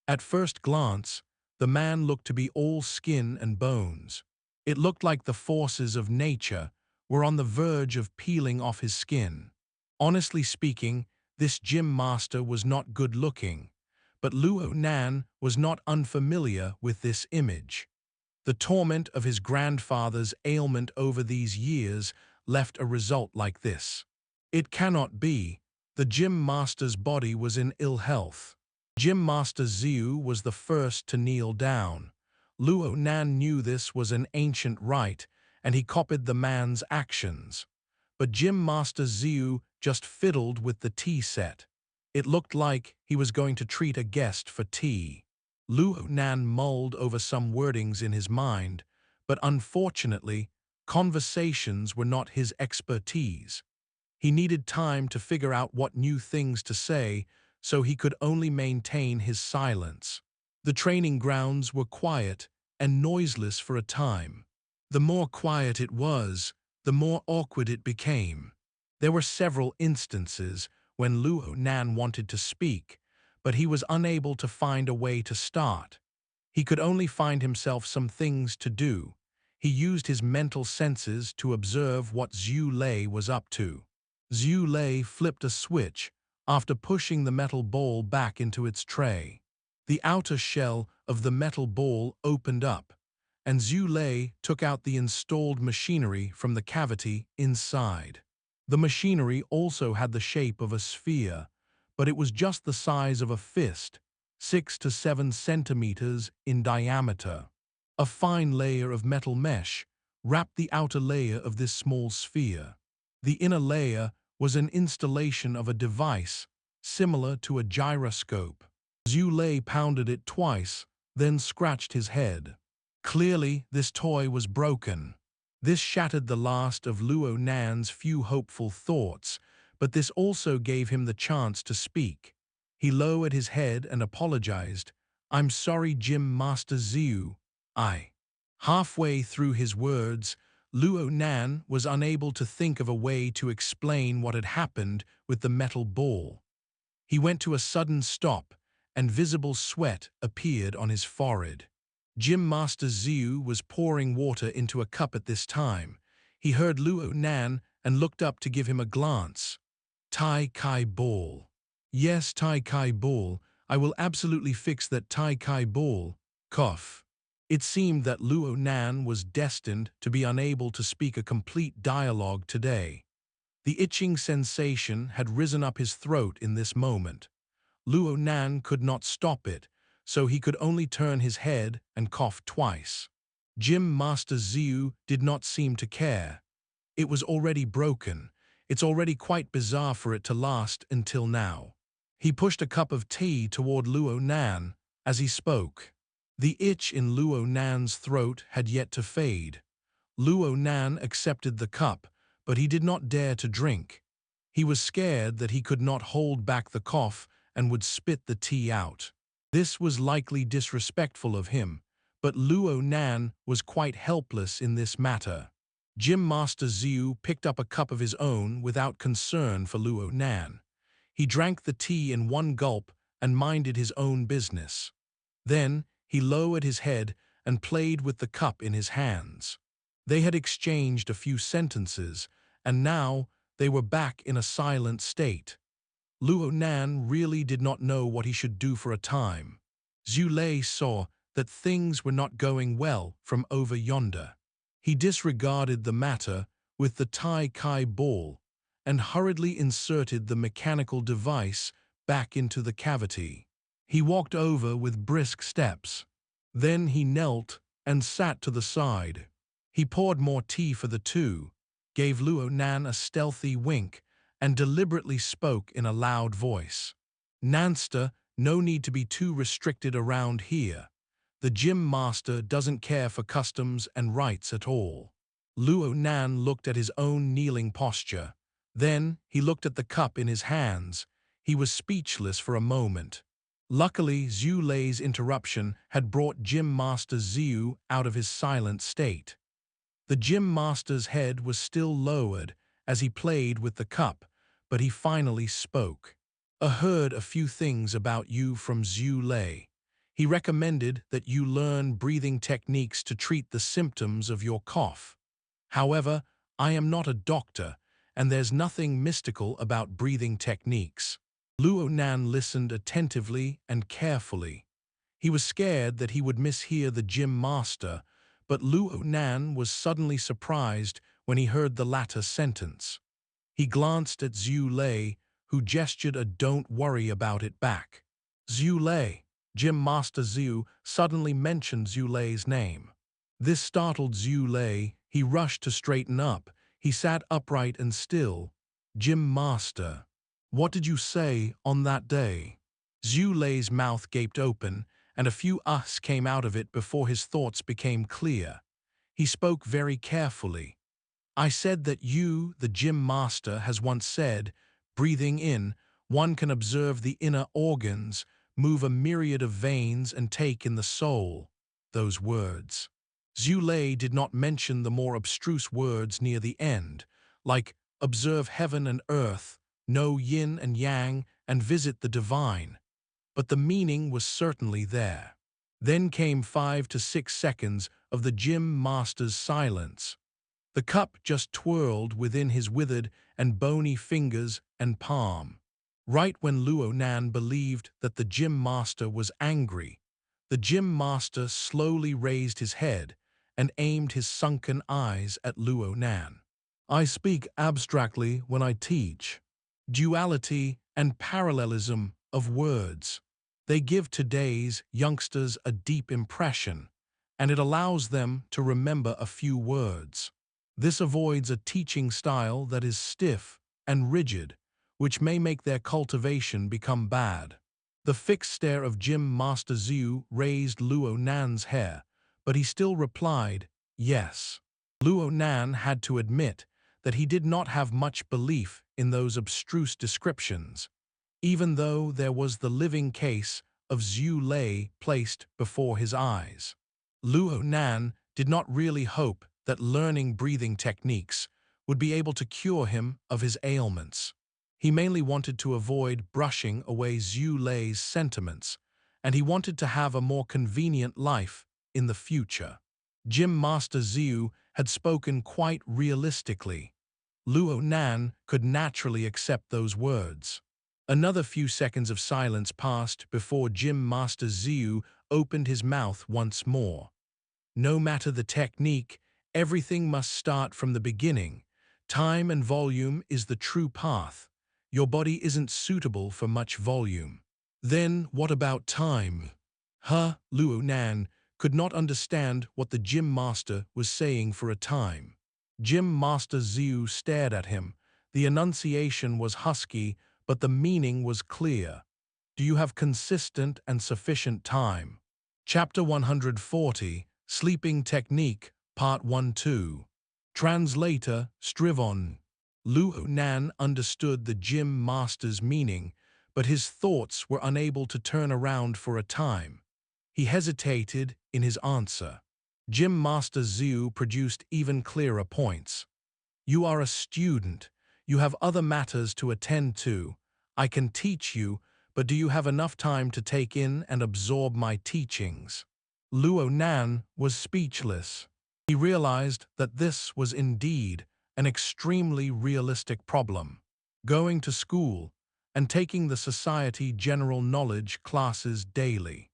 At first glance, the man looked to be all skin and bones. It looked like the forces of nature were on the verge of peeling off his skin. Honestly speaking, this gym master was not good-looking, but Luo Nan was not unfamiliar with this image. The torment of his grandfather's ailment over these years left a result like this. It cannot be. The gym master's body was in ill health. Gym Master Xiu was the first to kneel down. Luo Nan knew this was an ancient rite, and he copied the man's actions. But Gym Master Xiu just fiddled with the tea set. It looked like he was going to treat a guest for tea. Luo Nan mulled over some wordings in his mind, but unfortunately, conversations were not his expertise. He needed time to figure out what new things to say, so he could only maintain his silence. The training grounds were quiet and noiseless for a time. The more quiet it was, the more awkward it became. There were several instances when Luo Nan wanted to speak, but he was unable to find a way to start. He could only find himself some things to do. He used his mental senses to observe what Xue Lei was up to. Xue Lei flipped a switch after pushing the metal bowl back into its tray. The outer shell of the metal bowl opened up, and Xue Lei took out the installed machinery from the cavity inside. The machinery also had the shape of a sphere, but it was just the size of a fist, 6 to 7 centimeters in diameter. A fine layer of metal mesh wrapped the outer layer of this small sphere. The inner layer was an installation of a device similar to a gyroscope. Xue Lei pounded it twice, then scratched his head. Clearly, this toy was broken. This shattered the last of Luo Nan's few hopeful thoughts, but this also gave him the chance to speak. He lowered his head and apologized. "I'm sorry, Gym Master Xiu. Halfway through his words, Luo Nan was unable to think of a way to explain what had happened with the metal ball. He went to a sudden stop, and visible sweat appeared on his forehead. Gym Master Xiu was pouring water into a cup at this time. He heard Luo Nan and looked up to give him a glance. "Tai Kai ball. Yes, Tai Kai ball. I will absolutely fix that Tai Kai ball." Cough. It seemed that Luo Nan was destined to be unable to speak a complete dialogue today. The itching sensation had risen up his throat in this moment. Luo Nan could not stop it, so he could only turn his head and cough twice. Gym Master Xiu did not seem to care. It was already broken. It's already quite bizarre for it to last until now. He pushed a cup of tea toward Luo Nan as he spoke. The itch in Luo Nan's throat had yet to fade. Luo Nan accepted the cup, but he did not dare to drink. He was scared that he could not hold back the cough and would spit the tea out. This was likely disrespectful of him, but Luo Nan was quite helpless in this matter. Gym Master Xiu picked up a cup of his own without concern for Luo Nan. He drank the tea in one gulp and minded his own business. Then he lowered his head and played with the cup in his hands. They had exchanged a few sentences, and now they were back in a silent state. Luo Nan really did not know what he should do for a time. Xue Lei saw that things were not going well from over yonder. He disregarded the matter with the Tai Kai ball and hurriedly inserted the mechanical device back into the cavity. He walked over with brisk steps. Then he knelt and sat to the side. He poured more tea for the two, gave Luo Nan a stealthy wink, and deliberately spoke in a loud voice. "Nanster, no need to be too restricted around here. The gym master doesn't care for customs and rites at all." Luo Nan looked at his own kneeling posture. Then he looked at the cup in his hands. He was speechless for a moment. Luckily, Xue Lei's interruption had brought Gym Master Xiu out of his silent state. The Gym Master's head was still lowered as he played with the cup, but he finally spoke. "I heard a few things about you from Xue Lei. He recommended that you learn breathing techniques to treat the symptoms of your cough. However, I am not a doctor, and there's nothing mystical about breathing techniques." Luo Nan listened attentively and carefully. He was scared that he would mishear the Gym Master, but Luo Nan was suddenly surprised when he heard the latter sentence. He glanced at Xue Lei, who gestured a "don't worry about it" back. Xue Lei. Gym Master Xiu suddenly mentioned Xue Lei's name. This startled Xue Lei. He rushed to straighten up. He sat upright and still. "Gym Master, what did you say on that day?" Xue Lei's mouth gaped open, and a few uhs came out of it before his thoughts became clear. He spoke very carefully. "I said that you, the Gym Master, has once said, breathing in, one can observe the inner organs, move a myriad of veins, and take in the soul." Those words. Xue Lei did not mention the more abstruse words near the end, like observe heaven and earth, know yin and yang, and visit the divine. But the meaning was certainly there. Then came 5 to 6 seconds of the Gym Master's silence. The cup just twirled within his withered and bony fingers and palm. Right when Luo Nan believed that the Gym Master was angry, the Gym Master slowly raised his head and aimed his sunken eyes at Luo Nan. "I speak abstractly when I teach. Duality and parallelism of words. They give today's youngsters a deep impression, and it allows them to remember a few words. This avoids a teaching style that is stiff and rigid, which may make their cultivation become bad." The fixed stare of Gym Master Xiu raised Luo Nan's hair, but he still replied, "Yes." Luo Nan had to admit that he did not have much belief in those abstruse descriptions, even though there was the living case of Xue Lei placed before his eyes. Luo Nan did not really hope that learning breathing techniques would be able to cure him of his ailments. He mainly wanted to avoid brushing away Xue Lei's sentiments, and he wanted to have a more convenient life in the future. Gym Master Xiu had spoken quite realistically. Luo Nan could naturally accept those words. Another few seconds of silence passed before Gym Master Xiu opened his mouth once more. "No matter the technique, everything must start from the beginning. Time and volume is the true path. Your body isn't suitable for much volume." "Then what about time?" Luo Nan could not understand what the Gym Master was saying for a time. Gym Master Xiu stared at him. The enunciation was husky, but the meaning was clear. "Do you have consistent and sufficient time?" Chapter 140, Sleeping Technique, Part 1-2. Translator, Strivon. Luo Nan understood the Gym Master's meaning, but his thoughts were unable to turn around for a time. He hesitated in his answer. Gym Master Xiu produced even clearer points. "You are a student. You have other matters to attend to. I can teach you, but do you have enough time to take in and absorb my teachings?" Luo Nan was speechless. He realized that this was indeed an extremely realistic problem. Going to school and taking the society general knowledge classes daily.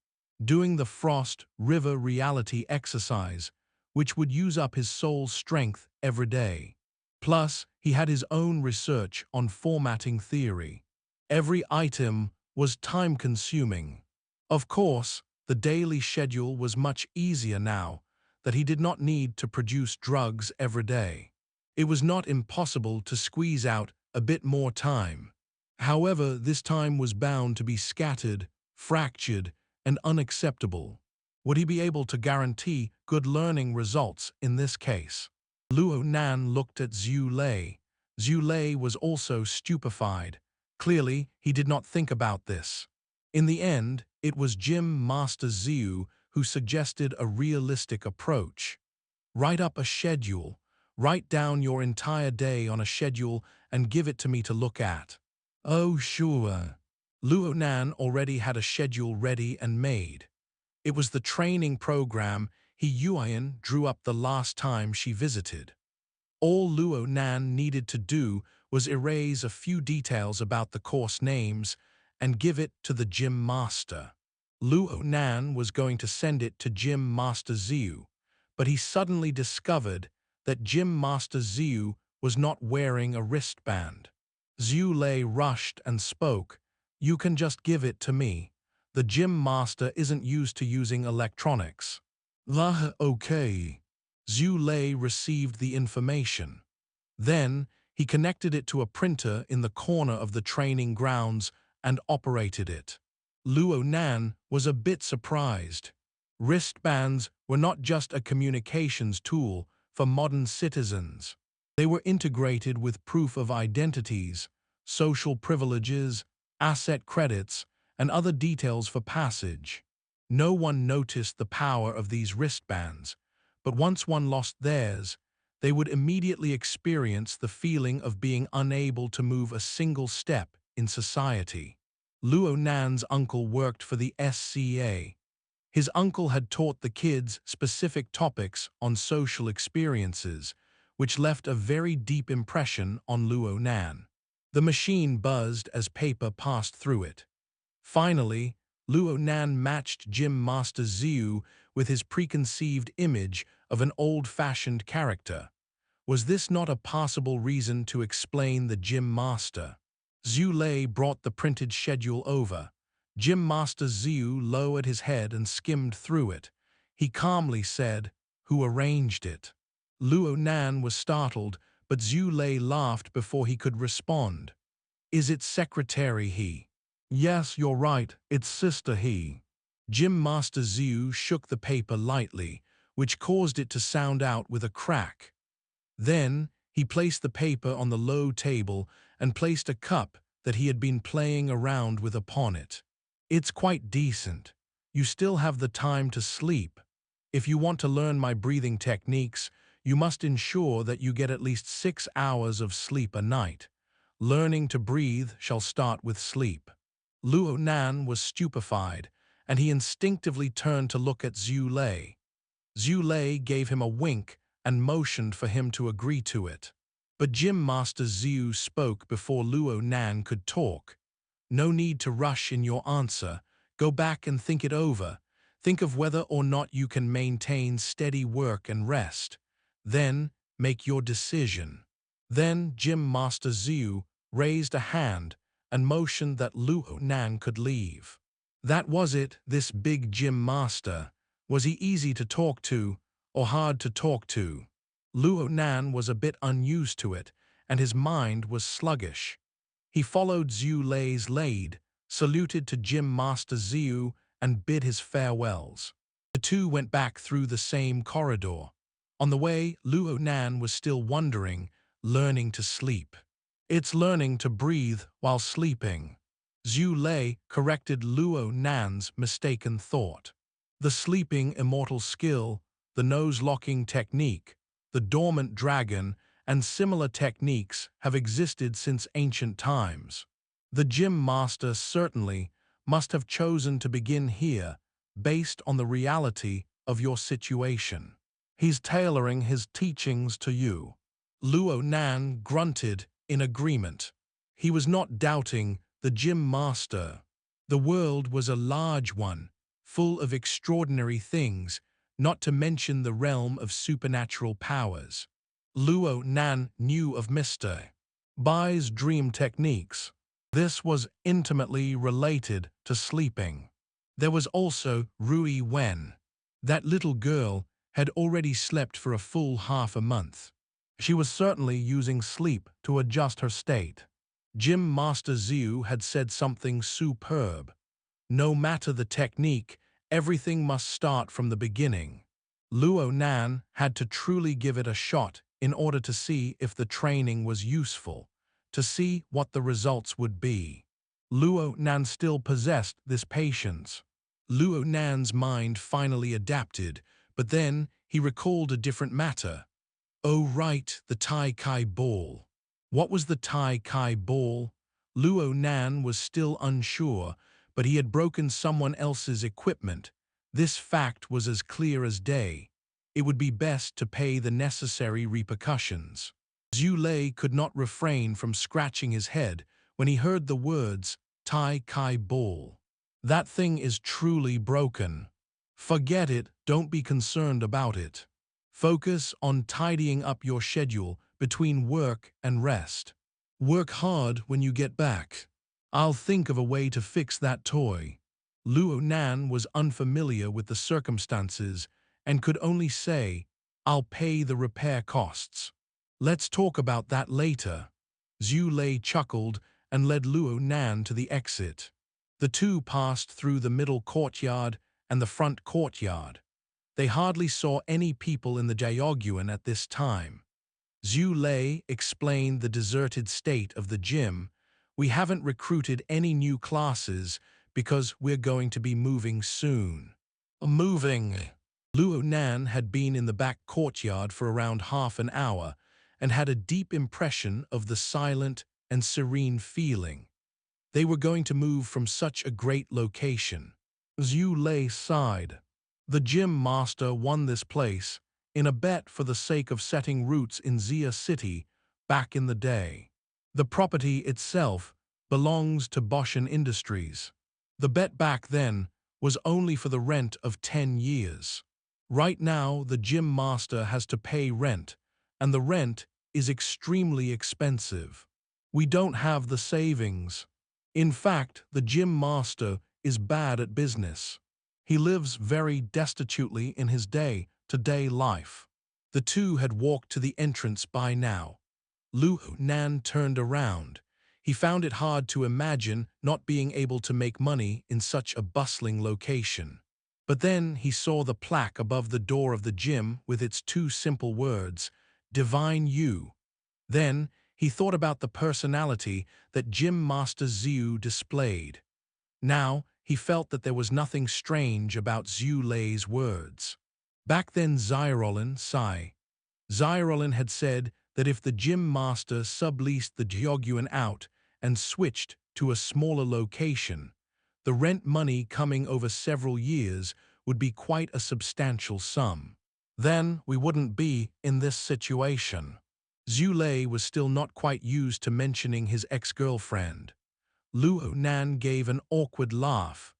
Doing the Frost River reality exercise, which would use up his soul's strength every day. Plus, he had his own research on formatting theory. Every item was time-consuming. Of course, the daily schedule was much easier now that he did not need to produce drugs every day. It was not impossible to squeeze out a bit more time. However, this time was bound to be scattered, fractured, and unacceptable. Would he be able to guarantee good learning results in this case? Luo Nan looked at Xue Lei. Xue Lei was also stupefied. Clearly, he did not think about this. In the end, it was Gym Master Xiu who suggested a realistic approach. Write up a schedule. Write down your entire day on a schedule and give it to me to look at. Oh, sure. Luo Nan already had a schedule ready and made. It was the training program He Yueyin drew up the last time she visited. All Luo Nan needed to do was erase a few details about the course names and give it to the gym master. Luo Nan was going to send it to Gym Master Xiu, but he suddenly discovered that Gym Master Xiu was not wearing a wristband. Xue Lei rushed and spoke, "You can just give it to me. The gym master isn't used to using electronics." Okay. Xue Lei received the information. Then, he connected it to a printer in the corner of the training grounds and operated it. Luo Nan was a bit surprised. Wristbands were not just a communications tool for modern citizens. They were integrated with proof of identities, social privileges, asset credits, and other details for passage. No one noticed the power of these wristbands, but once one lost theirs, they would immediately experience the feeling of being unable to move a single step in society. Luo Nan's uncle worked for the SCA. His uncle had taught the kids specific topics on social experiences, which left a very deep impression on Luo Nan. The machine buzzed as paper passed through it. Finally, Luo Nan matched Gym Master Xiu with his preconceived image of an old-fashioned character. Was this not a possible reason to explain the Gym Master? Xue Lei brought the printed schedule over. Gym Master Xiu lowered his head and skimmed through it. He calmly said, "Who arranged it?" Luo Nan was startled, but Xue Lei laughed before he could respond. "Is it Secretary He?" "Yes, you're right, it's Sister He." Gym Master Xiu shook the paper lightly, which caused it to sound out with a crack. Then, he placed the paper on the low table and placed a cup that he had been playing around with upon it. "It's quite decent. You still have the time to sleep. If you want to learn my breathing techniques, you must ensure that you get at least 6 hours of sleep a night. Learning to breathe shall start with sleep." Luo Nan was stupefied, and he instinctively turned to look at Xue Lei. Xue Lei gave him a wink and motioned for him to agree to it. But Gym Master Xiu spoke before Luo Nan could talk. "No need to rush in your answer. Go back and think it over. Think of whether or not you can maintain steady work and rest. Then, make your decision." Then Gym Master Xiu raised a hand and motioned that Luo Nan could leave. That was it, this big gym master. Was he easy to talk to, or hard to talk to? Luo Nan was a bit unused to it, and his mind was sluggish. He followed Xue Lei's lead, saluted to Gym Master Xiu, and bid his farewells. The two went back through the same corridor. On the way, Luo Nan was still wondering, learning to sleep. "It's learning to breathe while sleeping." Xue Lei corrected Luo Nan's mistaken thought. The sleeping immortal skill, the nose-locking technique, the dormant dragon, and similar techniques have existed since ancient times. The gym master certainly must have chosen to begin here based on the reality of your situation. He's tailoring his teachings to you. Luo Nan grunted in agreement. He was not doubting the gym master. The world was a large one, full of extraordinary things, not to mention the realm of supernatural powers. Luo Nan knew of Mr. Bai's dream techniques. This was intimately related to sleeping. There was also Rui Wen. That little girl had already slept for a full half a month. She was certainly using sleep to adjust her state. Gym Master Xiu had said something superb. No matter the technique, everything must start from the beginning. Luo Nan had to truly give it a shot in order to see if the training was useful, to see what the results would be. Luo Nan still possessed this patience. Luo Nan's mind finally adapted, but then he recalled a different matter. Oh right, the Tai Kai ball. What was the Tai Kai ball? Luo Nan was still unsure, but he had broken someone else's equipment. This fact was as clear as day. It would be best to pay the necessary repercussions. Xue Lei could not refrain from scratching his head when he heard the words Tai Kai ball. That thing is truly broken. Forget it, don't be concerned about it. Focus on tidying up your schedule between work and rest. Work hard when you get back. I'll think of a way to fix that toy. Luo Nan was unfamiliar with the circumstances and could only say, I'll pay the repair costs. Let's talk about that later. Xue Lei chuckled and led Luo Nan to the exit. The two passed through the middle courtyard and the front courtyard. They hardly saw any people in the Jiaoguan at this time. Xue Lei explained the deserted state of the gym. We haven't recruited any new classes because we're going to be moving soon. Moving. Luo Nan had been in the back courtyard for around half an hour and had a deep impression of the silent and serene feeling. They were going to move from such a great location. Xue Lei sighed. The gym master won this place in a bet for the sake of setting roots in Xia City back in the day. The property itself belongs to Boshan Industries. The bet back then was only for the rent of 10 years. Right now, the gym master has to pay rent, and the rent is extremely expensive. We don't have the savings. In fact, the gym master is bad at business. He lives very destitutely in his day-to-day life. The two had walked to the entrance by now. Luo Nan turned around. He found it hard to imagine not being able to make money in such a bustling location. But then he saw the plaque above the door of the gym with its two simple words, Divine You. Then he thought about the personality that Gym Master Xiu displayed. Now he felt that there was nothing strange about Xue Lei's words. Back then Xirolin had said that if the gym master subleased the Jiaoguan out and switched to a smaller location, the rent money coming over several years would be quite a substantial sum. Then we wouldn't be in this situation. Xue Lei was still not quite used to mentioning his ex-girlfriend. Luo Nan gave an awkward laugh.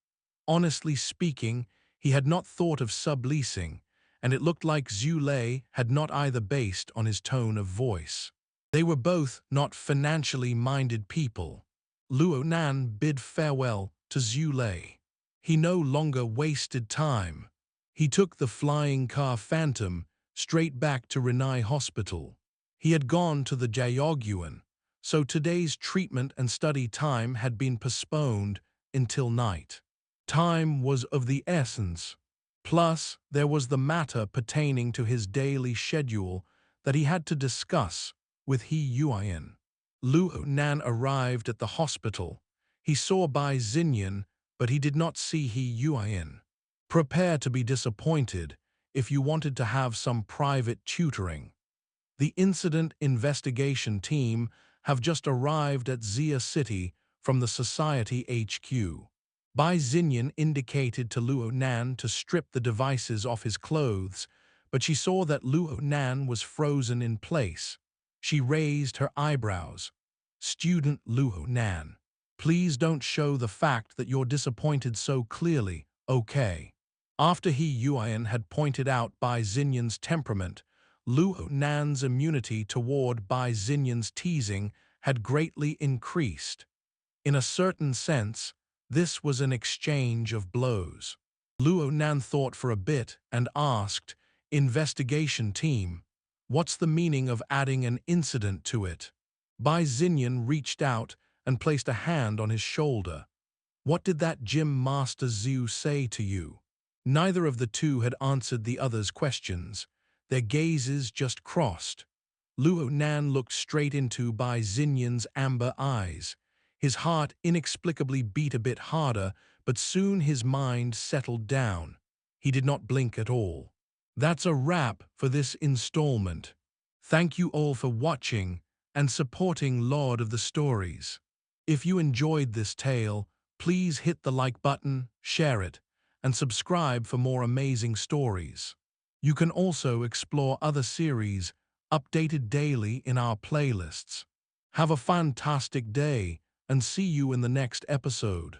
Honestly speaking, he had not thought of subleasing, and it looked like Xue Lei had not either based on his tone of voice. They were both not financially minded people. Luo Nan bid farewell to Xue Lei. He no longer wasted time. He took the flying car Phantom straight back to Renai Hospital. He had gone to the Jiaoguan, so today's treatment and study time had been postponed until night. Time was of the essence. Plus, there was the matter pertaining to his daily schedule that he had to discuss with He Yueyin. Luo Nan arrived at the hospital. He saw Bai Xinyan, but he did not see He Yueyin. Prepare to be disappointed if you wanted to have some private tutoring. The incident investigation team have just arrived at Xia City from the Society HQ. Bai Xinyan indicated to Luo Nan to strip the devices off his clothes, but she saw that Luo Nan was frozen in place. She raised her eyebrows. Student Luo Nan, please don't show the fact that you're disappointed so clearly, okay? After He Yueyin had pointed out Bai Xinyan's temperament, Luo Nan's immunity toward Bai Xinyan's teasing had greatly increased. In a certain sense, this was an exchange of blows. Luo Nan thought for a bit and asked, Investigation team, what's the meaning of adding an incident to it? Bai Xinyan reached out and placed a hand on his shoulder. What did that gym master Xiu say to you? Neither of the two had answered the other's questions. Their gazes just crossed. Luo Nan looked straight into Bai Xinyan's amber eyes. His heart inexplicably beat a bit harder, but soon his mind settled down. He did not blink at all. That's a wrap for this installment. Thank you all for watching and supporting Lord of the Stories. If you enjoyed this tale, please hit the like button, share it, and subscribe for more amazing stories. You can also explore other series updated daily in our playlists. Have a fantastic day and see you in the next episode.